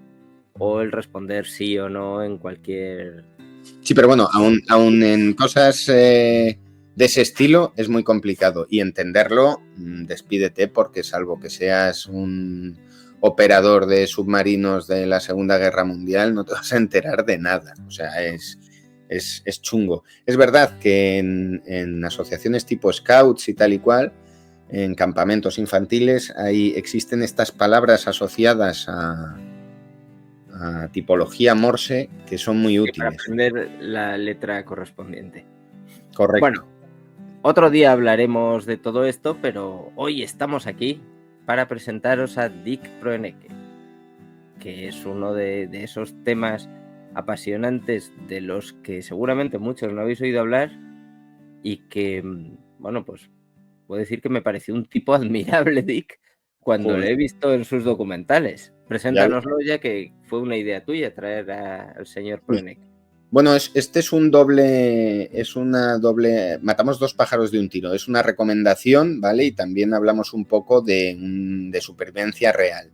Speaker 2: o el responder sí o no en cualquier...
Speaker 3: Sí, pero bueno, aún en cosas de ese estilo es muy complicado y entenderlo, despídete, porque salvo que seas un operador de submarinos de la Segunda Guerra Mundial, no te vas a enterar de nada. O sea, es chungo. Es verdad que en asociaciones tipo Scouts y tal y cual, en campamentos infantiles, existen estas palabras asociadas a tipología Morse que son muy útiles.
Speaker 2: Para aprender la letra correspondiente.
Speaker 3: Correcto.
Speaker 2: Bueno, otro día hablaremos de todo esto, pero hoy estamos aquí para presentaros a Dick Proeneke, que es uno de esos temas apasionantes de los que seguramente muchos no habéis oído hablar y que, bueno, pues puedo decir que me pareció un tipo admirable, Dick, cuando lo he visto en sus documentales. Preséntanoslo, ya que fue una idea tuya traer al señor Proeneke.
Speaker 3: Bueno, este es una doble, matamos dos pájaros de un tiro. Es una recomendación, ¿vale? Y también hablamos un poco de supervivencia real.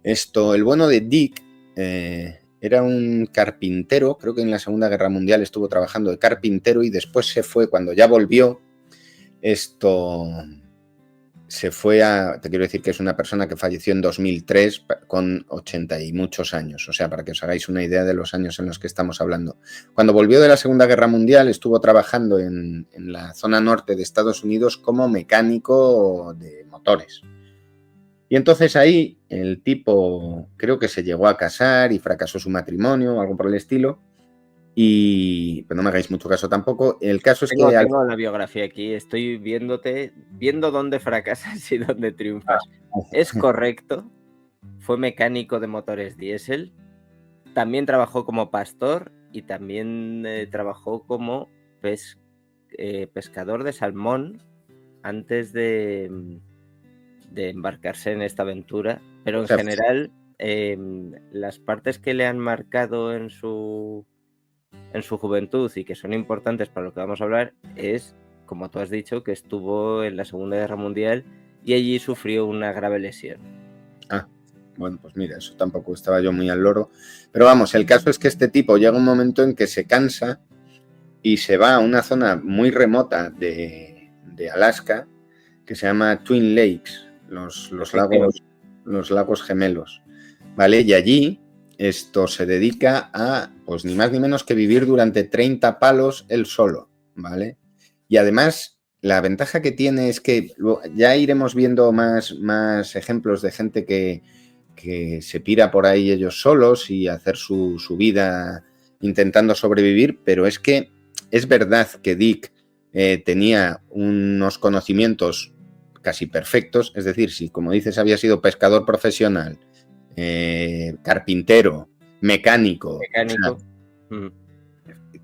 Speaker 3: El bueno de Dick era un carpintero, creo que en la Segunda Guerra Mundial estuvo trabajando de carpintero y después se fue, cuando ya volvió, te quiero decir que es una persona que falleció en 2003 con 80 y muchos años, o sea, para que os hagáis una idea de los años en los que estamos hablando. Cuando volvió de la Segunda Guerra Mundial estuvo trabajando en la zona norte de Estados Unidos como mecánico de motores. Y entonces ahí el tipo creo que se llegó a casar y fracasó su matrimonio o algo por el estilo. Pero no me hagáis mucho caso tampoco. El caso es que...
Speaker 2: Tengo la biografía aquí, estoy viendo dónde fracasas y dónde triunfas. Es correcto, fue mecánico de motores diésel, también trabajó como pastor y también trabajó como pescador de salmón antes de embarcarse en esta aventura. Pero en general, las partes que le han marcado en su juventud y que son importantes para lo que vamos a hablar es, como tú has dicho, que estuvo en la Segunda Guerra Mundial y allí sufrió una grave lesión.
Speaker 3: Bueno, pues mira, eso tampoco estaba yo muy al loro. Pero vamos, el caso es que este tipo llega un momento en que se cansa y se va a una zona muy remota de Alaska que se llama Twin Lakes, los lagos gemelos, ¿vale? Y allí se dedica a, pues ni más ni menos que vivir durante 30 palos él solo, ¿vale? Y además, la ventaja que tiene es que ya iremos viendo más ejemplos de gente que se pira por ahí ellos solos y hacer su vida intentando sobrevivir, pero es que es verdad que Dick tenía unos conocimientos casi perfectos, es decir, si como dices había sido pescador profesional, carpintero, mecánico. O sea,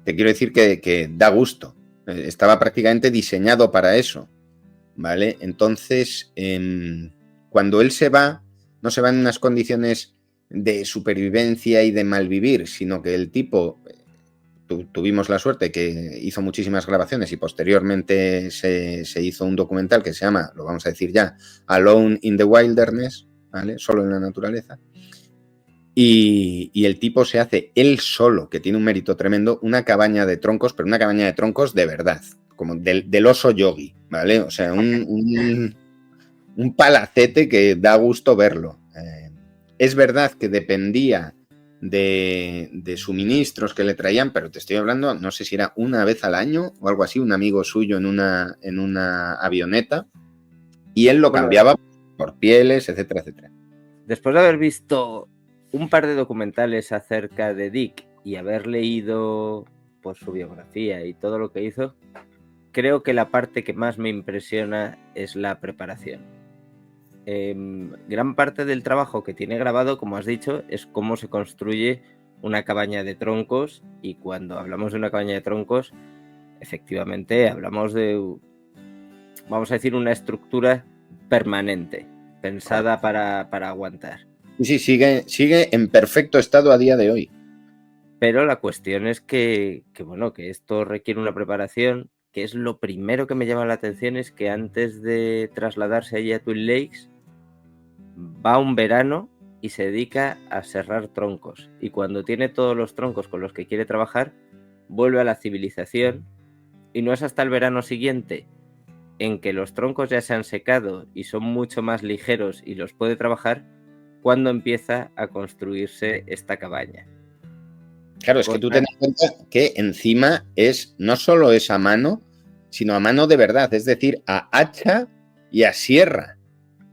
Speaker 3: te quiero decir que da gusto. Estaba prácticamente diseñado para eso, ¿vale? Entonces, cuando él se va, no se va en unas condiciones de supervivencia y de malvivir, sino que el tipo, tuvimos la suerte que hizo muchísimas grabaciones y posteriormente se hizo un documental que se llama, lo vamos a decir ya, Alone in the Wilderness, ¿vale? Solo en la naturaleza. Y el tipo se hace él solo, que tiene un mérito tremendo, una cabaña de troncos, pero una cabaña de troncos de verdad, como del oso yogi, ¿vale? O sea, un palacete que da gusto verlo. Es verdad que dependía de suministros que le traían, pero te estoy hablando, no sé si era una vez al año o algo así, un amigo suyo en una avioneta, y él lo cambiaba por pieles, etcétera, etcétera.
Speaker 2: Después de haber visto un par de documentales acerca de Dick y haber leído pues, su biografía y todo lo que hizo, creo que la parte que más me impresiona es la preparación. Gran parte del trabajo que tiene grabado, como has dicho, es cómo se construye una cabaña de troncos, y cuando hablamos de una cabaña de troncos, efectivamente hablamos de, vamos a decir, una estructura permanente, pensada para aguantar.
Speaker 3: Sí, sigue en perfecto estado a día de hoy.
Speaker 2: Pero la cuestión es que esto requiere una preparación, que es lo primero que me llama la atención, es que antes de trasladarse allí a Twin Lakes, va un verano y se dedica a serrar troncos. Y cuando tiene todos los troncos con los que quiere trabajar, vuelve a la civilización, y no es hasta el verano siguiente, en que los troncos ya se han secado y son mucho más ligeros y los puede trabajar, cuando empieza a construirse esta cabaña.
Speaker 3: Claro, es que tú ten en cuenta que encima no solo es a mano, sino a mano de verdad, es decir, a hacha y a sierra.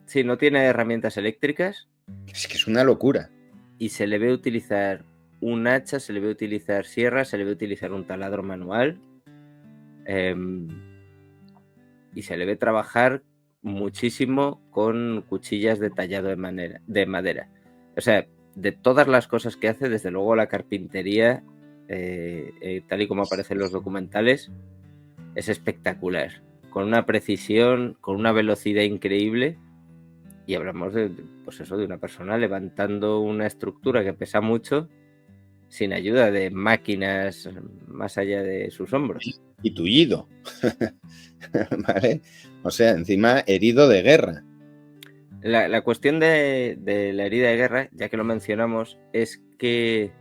Speaker 2: Sí, no tiene herramientas eléctricas.
Speaker 3: Es que es una locura.
Speaker 2: Y se le ve utilizar un hacha, se le ve utilizar sierra, se le ve utilizar un taladro manual. Y se le ve trabajar muchísimo con cuchillas de tallado de madera. O sea, de todas las cosas que hace, desde luego la carpintería, tal y como aparece en los documentales, es espectacular. Con una precisión, con una velocidad increíble. Y hablamos de una persona levantando una estructura que pesa mucho, sin ayuda de máquinas más allá de sus hombros.
Speaker 3: Y tullido. ¿Vale? O sea, encima herido de guerra.
Speaker 2: La cuestión de la herida de guerra, ya que lo mencionamos, es que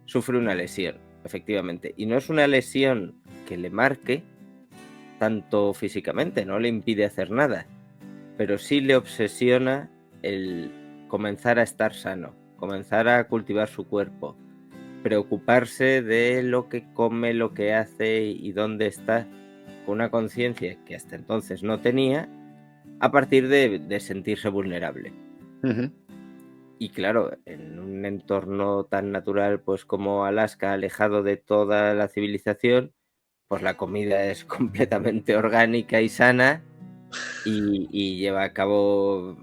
Speaker 2: sufre una lesión, efectivamente. Y no es una lesión que le marque tanto físicamente, no le impide hacer nada, pero sí le obsesiona el comenzar a estar sano, comenzar a cultivar su cuerpo, preocuparse de lo que come, lo que hace y dónde está, con una conciencia que hasta entonces no tenía, a partir de sentirse vulnerable.
Speaker 3: Uh-huh.
Speaker 2: Y claro, en un entorno tan natural pues como Alaska, alejado de toda la civilización, pues la comida es completamente orgánica y sana, y lleva a cabo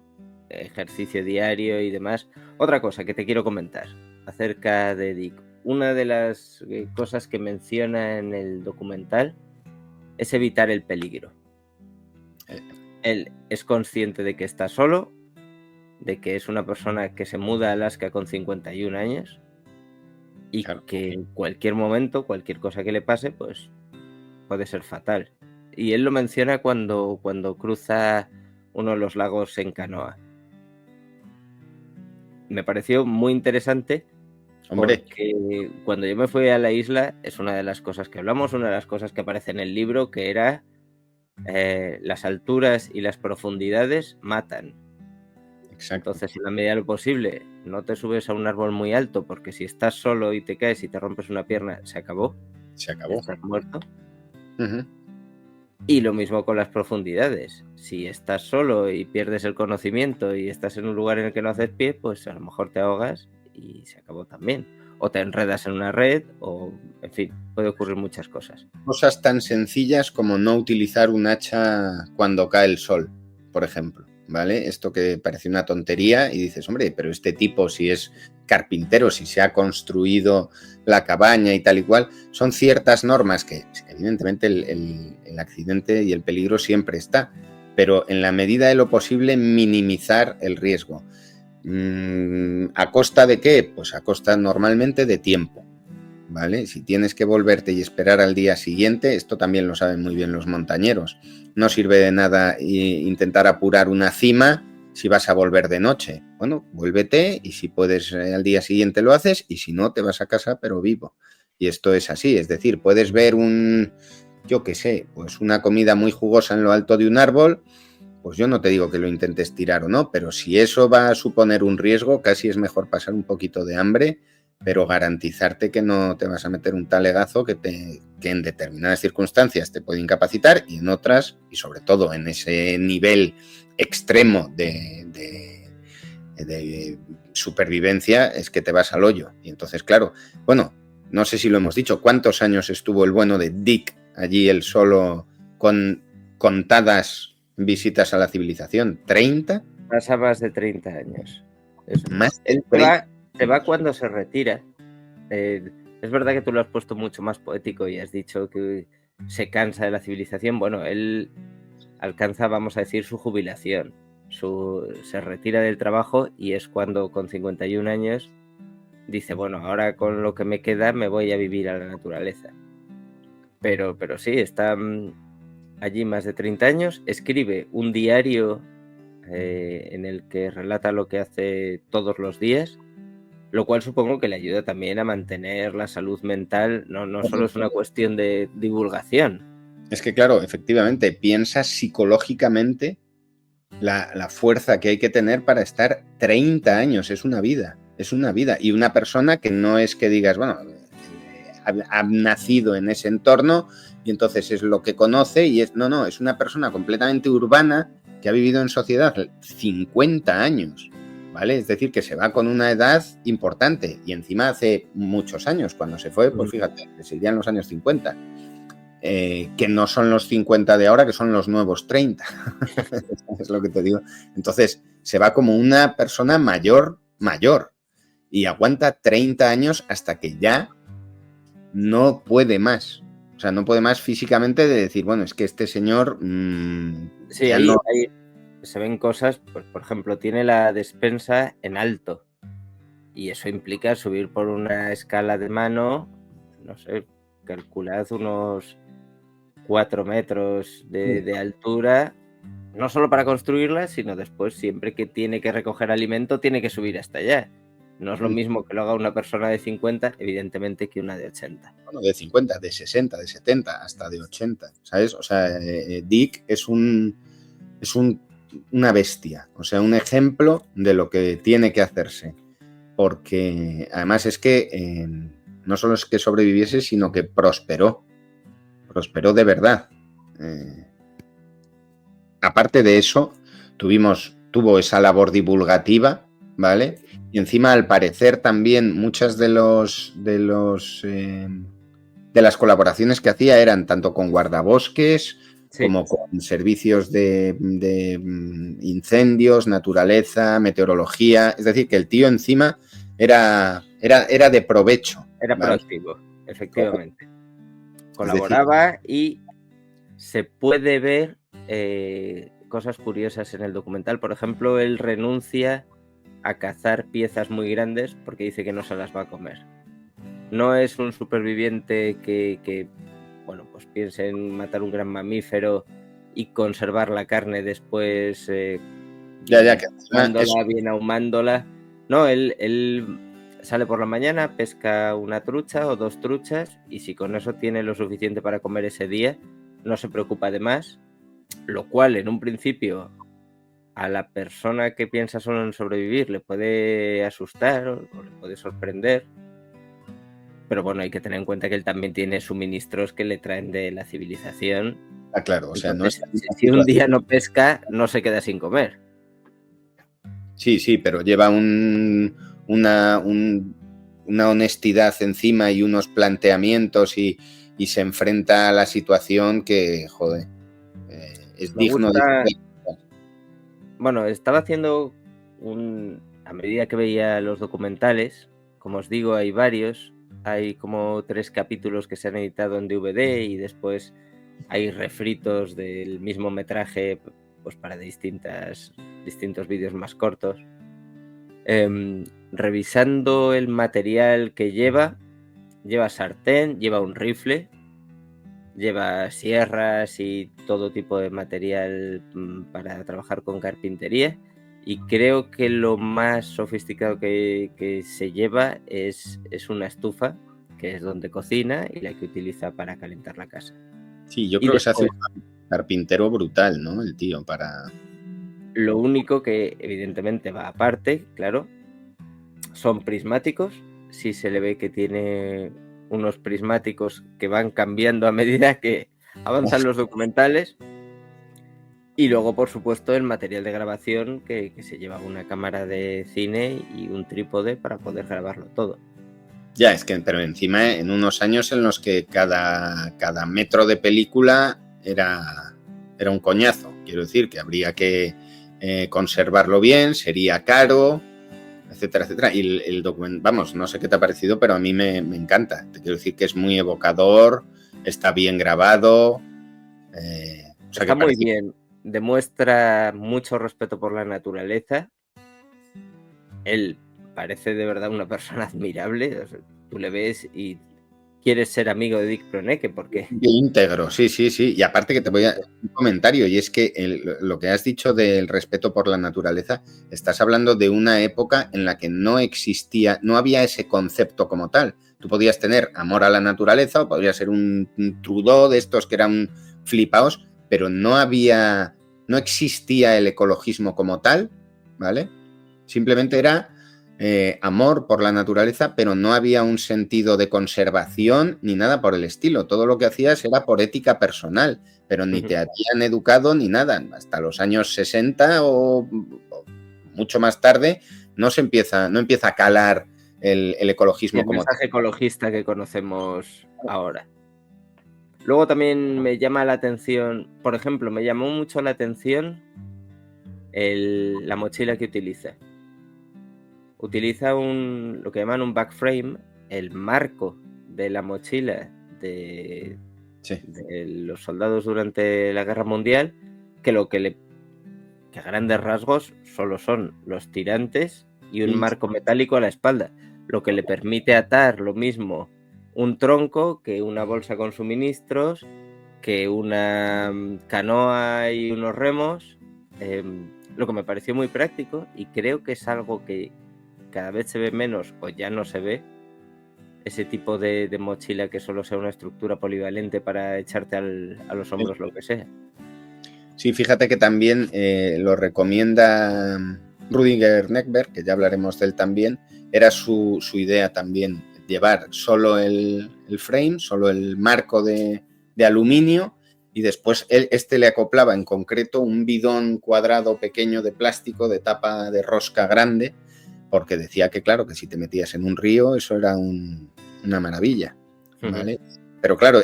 Speaker 2: ejercicio diario y demás. Otra cosa que te quiero comentar acerca de Dick. Una de las cosas que menciona en el documental es evitar el peligro. Él es consciente de que está solo, de que es una persona que se muda a Alaska con 51 años y claro, que en cualquier momento, cualquier cosa que le pase, pues puede ser fatal. Y él lo menciona cuando cruza uno de los lagos en canoa. Me pareció muy interesante. Hombre, porque cuando yo me fui a la isla, es una de las cosas que hablamos, una de las cosas que aparece en el libro, que era las alturas y las profundidades matan. Exacto. Entonces, en la medida de lo posible, no te subes a un árbol muy alto, porque si estás solo y te caes y te rompes una pierna, se acabó.
Speaker 3: Se acabó.
Speaker 2: Estás muerto. Uh-huh. Y lo mismo con las profundidades. Si estás solo y pierdes el conocimiento y estás en un lugar en el que no haces pie, pues a lo mejor te ahogas y se acabó también. O te enredas en una red, o en fin, puede ocurrir muchas cosas.
Speaker 3: Cosas tan sencillas como no utilizar un hacha cuando cae el sol, por ejemplo, ¿vale? Esto que parece una tontería y dices, hombre, pero este tipo si es carpintero, si se ha construido la cabaña y tal y cual, son ciertas normas que evidentemente el accidente y el peligro siempre está, pero en la medida de lo posible minimizar el riesgo. ¿A costa de qué? Pues a costa normalmente de tiempo, ¿vale? Si tienes que volverte y esperar al día siguiente, esto también lo saben muy bien los montañeros, no sirve de nada intentar apurar una cima si vas a volver de noche. Bueno, vuélvete y si puedes al día siguiente lo haces y si no te vas a casa pero vivo. Y esto es así, es decir, puedes ver pues una comida muy jugosa en lo alto de un árbol. Pues yo no te digo que lo intentes tirar o no, pero si eso va a suponer un riesgo, casi es mejor pasar un poquito de hambre, pero garantizarte que no te vas a meter un talegazo que en determinadas circunstancias te puede incapacitar y en otras, y sobre todo en ese nivel extremo de supervivencia, es que te vas al hoyo. Y entonces, claro, bueno, no sé si lo hemos dicho, ¿cuántos años estuvo el bueno de Dick allí él solo con contadas visitas a la civilización? ¿30?
Speaker 2: Pasa más de 30 años. Eso.
Speaker 3: Más
Speaker 2: Él se va cuando se retira, Es verdad que tú lo has puesto mucho más poético y has dicho que se cansa de la civilización. Bueno, él alcanza, vamos a decir, su jubilación. Se retira del trabajo y es cuando con 51 años dice, bueno, ahora con lo que me queda me voy a vivir a la naturaleza. Pero sí, está allí más de 30 años, escribe un diario en el que relata lo que hace todos los días, lo cual supongo que le ayuda también a mantener la salud mental, no solo es una cuestión de divulgación.
Speaker 3: Es que, claro, efectivamente, piensas psicológicamente la fuerza que hay que tener para estar 30 años, es una vida. Y una persona que no es que digas, bueno, ha nacido en ese entorno y entonces es lo que conoce y es una persona completamente urbana que ha vivido en sociedad 50 años, ¿vale? Es decir, que se va con una edad importante y encima hace muchos años, cuando se fue, pues fíjate, que serían los años 50. Que no son los 50 de ahora, que son los nuevos 30. Es lo que te digo. Entonces, se va como una persona mayor, y aguanta 30 años hasta que ya no puede más. O sea, no puede más físicamente de decir, bueno, es que este señor...
Speaker 2: sí, ahí se ven cosas, pues, por ejemplo, tiene la despensa en alto y eso implica subir por una escala de mano, no sé, calculad unos 4 metros de altura, no solo para construirla, sino después siempre que tiene que recoger alimento tiene que subir hasta allá. No es lo mismo que lo haga una persona de 50, evidentemente, que una de 80.
Speaker 3: Bueno, de 50, de 60, de 70, hasta de 80, ¿sabes? O sea, Dick es una bestia, o sea, un ejemplo de lo que tiene que hacerse. Porque además es que no solo es que sobreviviese, sino que prosperó de verdad. Aparte de eso, tuvo esa labor divulgativa, ¿vale? Y encima, al parecer, también muchas de las colaboraciones que hacía eran tanto con guardabosques, sí, como con servicios de incendios, naturaleza, meteorología. Es decir, que el tío encima era de provecho.
Speaker 2: Era, ¿vale?, proactivo, efectivamente. Colaboraba, y se puede ver cosas curiosas en el documental. Por ejemplo, él renuncia a cazar piezas muy grandes porque dice que no se las va a comer. No es un superviviente que bueno, pues piense en matar un gran mamífero y conservar la carne después, bien ahumándola. No, él sale por la mañana, pesca una trucha o 2 truchas y si con eso tiene lo suficiente para comer ese día, no se preocupa de más, lo cual en un principio a la persona que piensa solo en sobrevivir le puede asustar o le puede sorprender, pero bueno, hay que tener en cuenta que él también tiene suministros que le traen de la civilización.
Speaker 3: Ah, claro, o sea, entonces,
Speaker 2: no es... Si un día no pesca, no se queda sin comer.
Speaker 3: Sí, pero lleva una honestidad encima y unos planteamientos y se enfrenta a la situación que, joder, es digno de...
Speaker 2: Bueno, estaba haciendo a medida que veía los documentales, como os digo, hay varios, hay como 3 capítulos que se han editado en DVD y después hay refritos del mismo metraje, pues para distintos vídeos más cortos. Revisando el material que lleva sartén, lleva un rifle, lleva sierras y todo tipo de material para trabajar con carpintería, y creo que lo más sofisticado que se lleva es una estufa, que es donde cocina y la que utiliza para calentar la casa.
Speaker 3: Sí, yo creo que se hace un carpintero brutal, ¿no? El tío, para...
Speaker 2: Lo único que evidentemente va aparte, claro, son prismáticos. Sí se le ve que tiene unos prismáticos que van cambiando a medida que avanzan los documentales. Y luego, por supuesto, el material de grabación que se lleva una cámara de cine y un trípode para poder grabarlo todo.
Speaker 3: Ya, es que, pero encima en unos años en los que cada metro de película era un coñazo. Quiero decir que habría que conservarlo bien, sería caro. etcétera, etcétera. Y el documento, vamos, no sé qué te ha parecido, pero a mí me encanta. Te quiero decir que es muy evocador, está bien grabado. O sea,
Speaker 2: Está
Speaker 3: que
Speaker 2: muy
Speaker 3: parece...
Speaker 2: bien, demuestra mucho respeto por la naturaleza. Él parece de verdad una persona admirable. O sea, tú le ves y quieres ser amigo de Dick Proenneke porque...
Speaker 3: Íntegro, sí, sí, sí. Y aparte que te voy a un comentario, y es que lo que has dicho del respeto por la naturaleza, estás hablando de una época en la que no existía, no había ese concepto como tal. Tú podías tener amor a la naturaleza o podrías ser un Trudeau de estos que eran flipaos, pero no existía el ecologismo como tal, ¿vale? Simplemente era amor por la naturaleza, pero no había un sentido de conservación ni nada por el estilo. Todo lo que hacías era por ética personal, pero ni te habían educado ni nada. Hasta los años 60 o mucho más tarde no empieza a calar el ecologismo
Speaker 2: el
Speaker 3: como
Speaker 2: mensaje ecologista que conocemos ahora. Luego también me llama la atención, por ejemplo, me llamó mucho la atención la mochila que utiliza. Utiliza lo que llaman un backframe, el marco de la mochila de los soldados durante la Guerra Mundial, que a grandes rasgos solo son los tirantes y un marco metálico a la espalda, lo que le permite atar lo mismo un tronco que una bolsa con suministros, que una canoa y unos remos, lo que me pareció muy práctico, y creo que es algo que cada vez se ve menos o ya no se ve, ese tipo de mochila que solo sea una estructura polivalente para echarte a los hombros lo que sea.
Speaker 3: Sí, fíjate que también lo recomienda Rüdiger Neckberg, que ya hablaremos de él también. Era su idea también, llevar solo el frame, solo el marco de aluminio, y después le acoplaba en concreto un bidón cuadrado pequeño de plástico de tapa de rosca grande, porque decía que, claro, que si te metías en un río eso era una maravilla, ¿vale? Pero claro,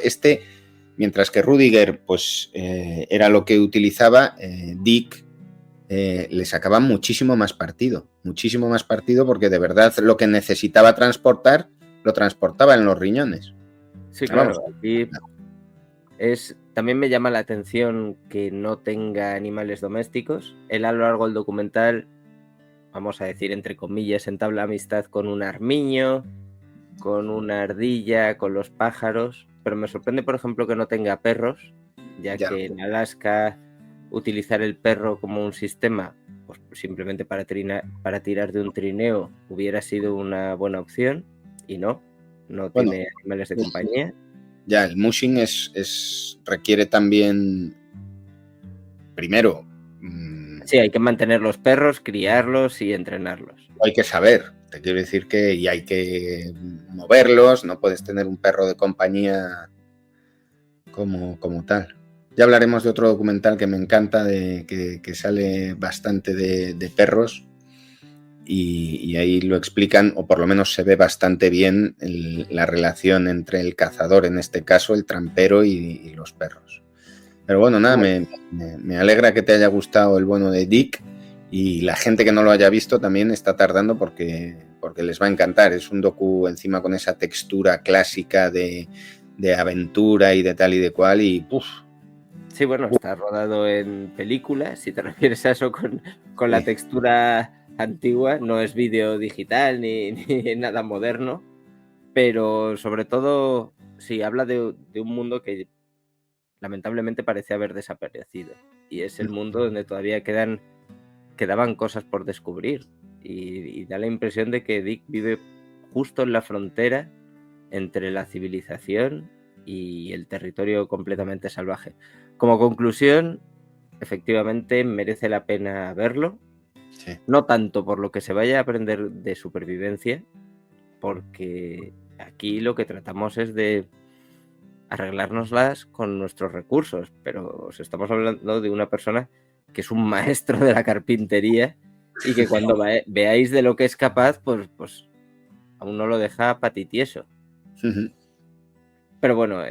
Speaker 3: mientras que Rüdiger pues era lo que utilizaba, Dick le sacaba muchísimo más partido, porque de verdad lo que necesitaba transportar lo transportaba en los riñones.
Speaker 2: Sí, claro, aquí también me llama la atención que no tenga animales domésticos. Él a lo largo del documental, vamos a decir entre comillas, entabla amistad con un armiño, con una ardilla, con los pájaros, pero me sorprende, por ejemplo, que no tenga perros, ya que en Alaska utilizar el perro como un sistema, pues simplemente para tirar de un trineo, hubiera sido una buena opción, y no tiene animales de compañía.
Speaker 3: Ya, el mushing requiere también, primero...
Speaker 2: Sí, hay que mantener los perros, criarlos y entrenarlos.
Speaker 3: Hay que saber, te quiero decir y hay que moverlos, no puedes tener un perro de compañía como tal. Ya hablaremos de otro documental que me encanta, que sale bastante de perros, y ahí lo explican, o por lo menos se ve bastante bien la relación entre el cazador, en este caso el trampero, y los perros. Pero bueno, nada, me alegra que te haya gustado el bueno de Dick, y la gente que no lo haya visto también está tardando porque les va a encantar. Es un docu encima con esa textura clásica de aventura y de tal y de cual, y ¡puf!
Speaker 2: Sí, bueno, está rodado en película, si te refieres a eso con la textura antigua, no es vídeo digital ni nada moderno, pero sobre todo sí habla de un mundo que lamentablemente parece haber desaparecido, y es el mundo donde todavía quedaban cosas por descubrir, y da la impresión de que Dick vive justo en la frontera entre la civilización y el territorio completamente salvaje. Como conclusión, efectivamente merece la pena verlo, sí. No tanto por lo que se vaya a aprender de supervivencia, porque aquí lo que tratamos es de arreglárnoslas con nuestros recursos, pero os estamos hablando de una persona que es un maestro de la carpintería y que cuando veáis de lo que es capaz, pues aún no lo deja patitieso. Pero bueno,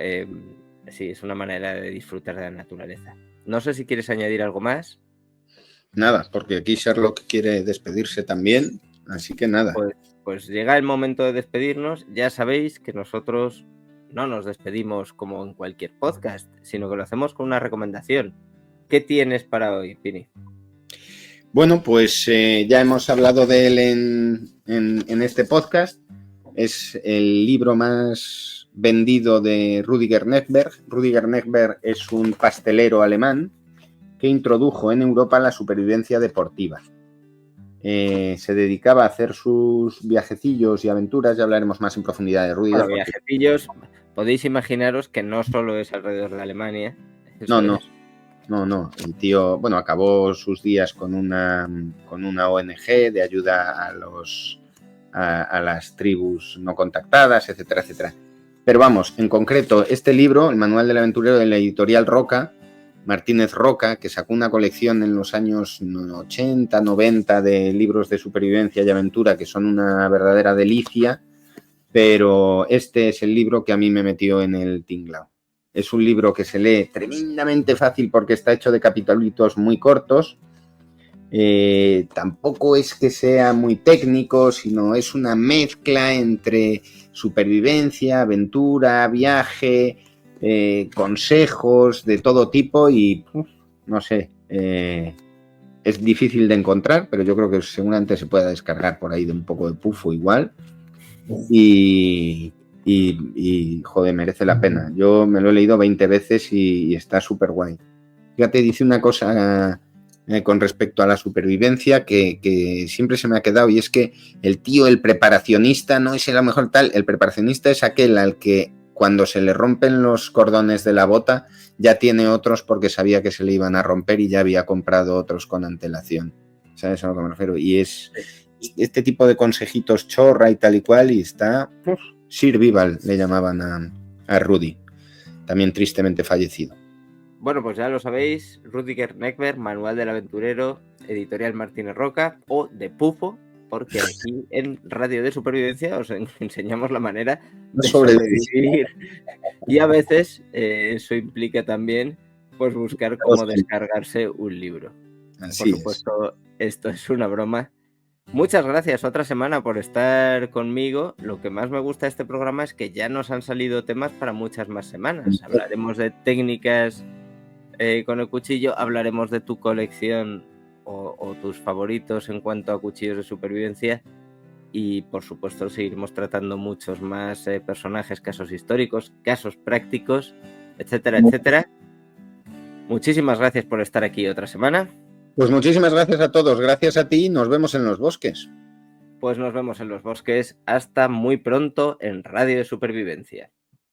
Speaker 2: sí, es una manera de disfrutar de la naturaleza. No sé si quieres añadir algo más.
Speaker 3: Nada, porque aquí Sherlock quiere despedirse también. Así que nada.
Speaker 2: Pues llega el momento de despedirnos. Ya sabéis que nosotros no nos despedimos como en cualquier podcast, sino que lo hacemos con una recomendación. ¿Qué tienes para hoy, Pini?
Speaker 3: Bueno, pues ya hemos hablado de él en este podcast. Es el libro más vendido de Rüdiger Neckberg. Rüdiger Neckberg es un pastelero alemán que introdujo en Europa la supervivencia deportiva. Se dedicaba a hacer sus viajecillos y aventuras. Ya hablaremos más en profundidad de Rüdiger.
Speaker 2: Bueno, viajecillos, podéis imaginaros que no solo es alrededor de Alemania.
Speaker 3: No. El tío, bueno, acabó sus días con una ONG de ayuda a las tribus no contactadas, etcétera, etcétera. Pero vamos, en concreto, este libro, el Manual del Aventurero de la editorial Roca, Martínez Roca, que sacó una colección en los años 80, 90 de libros de supervivencia y aventura que son una verdadera delicia, pero este es el libro que a mí me metió en el tinglao. Es un libro que se lee tremendamente fácil porque está hecho de capítulos muy cortos. Tampoco es que sea muy técnico, sino es una mezcla entre supervivencia, aventura, viaje, consejos de todo tipo y no sé, es difícil de encontrar, pero yo creo que seguramente se pueda descargar por ahí de un poco de pufo igual y joder, merece la pena. Yo me lo he leído 20 veces y está súper guay. Fíjate, dice una cosa con respecto a la supervivencia que siempre se me ha quedado, y es que el tío, el preparacionista, no es a lo mejor tal, el preparacionista es aquel al que cuando se le rompen los cordones de la bota ya tiene otros porque sabía que se le iban a romper y ya había comprado otros con antelación. ¿Sabes a lo que me refiero? Y es este tipo de consejitos chorra y tal y cual, y está Sir Vival, le llamaban a Rudy, también tristemente fallecido.
Speaker 2: Bueno, pues ya lo sabéis, Rüdiger Neckberg, Manual del Aventurero, editorial Martínez Roca, o de Pufo, porque aquí en Radio de Supervivencia os enseñamos la manera de sobrevivir. Y a veces eso implica también pues buscar cómo descargarse un libro.
Speaker 3: Así
Speaker 2: por supuesto, esto es una broma. Muchas gracias otra semana por estar conmigo. Lo que más me gusta de este programa es que ya nos han salido temas para muchas más semanas. Hablaremos de técnicas con el cuchillo, hablaremos de tu colección o tus favoritos en cuanto a cuchillos de supervivencia y por supuesto seguiremos tratando muchos más personajes, casos históricos, casos prácticos, etcétera, etcétera. Muchísimas gracias por estar aquí otra semana.
Speaker 3: Pues muchísimas gracias a todos, gracias a ti, nos vemos en los bosques.
Speaker 2: Pues nos vemos en los bosques, hasta muy pronto en Radio de Supervivencia.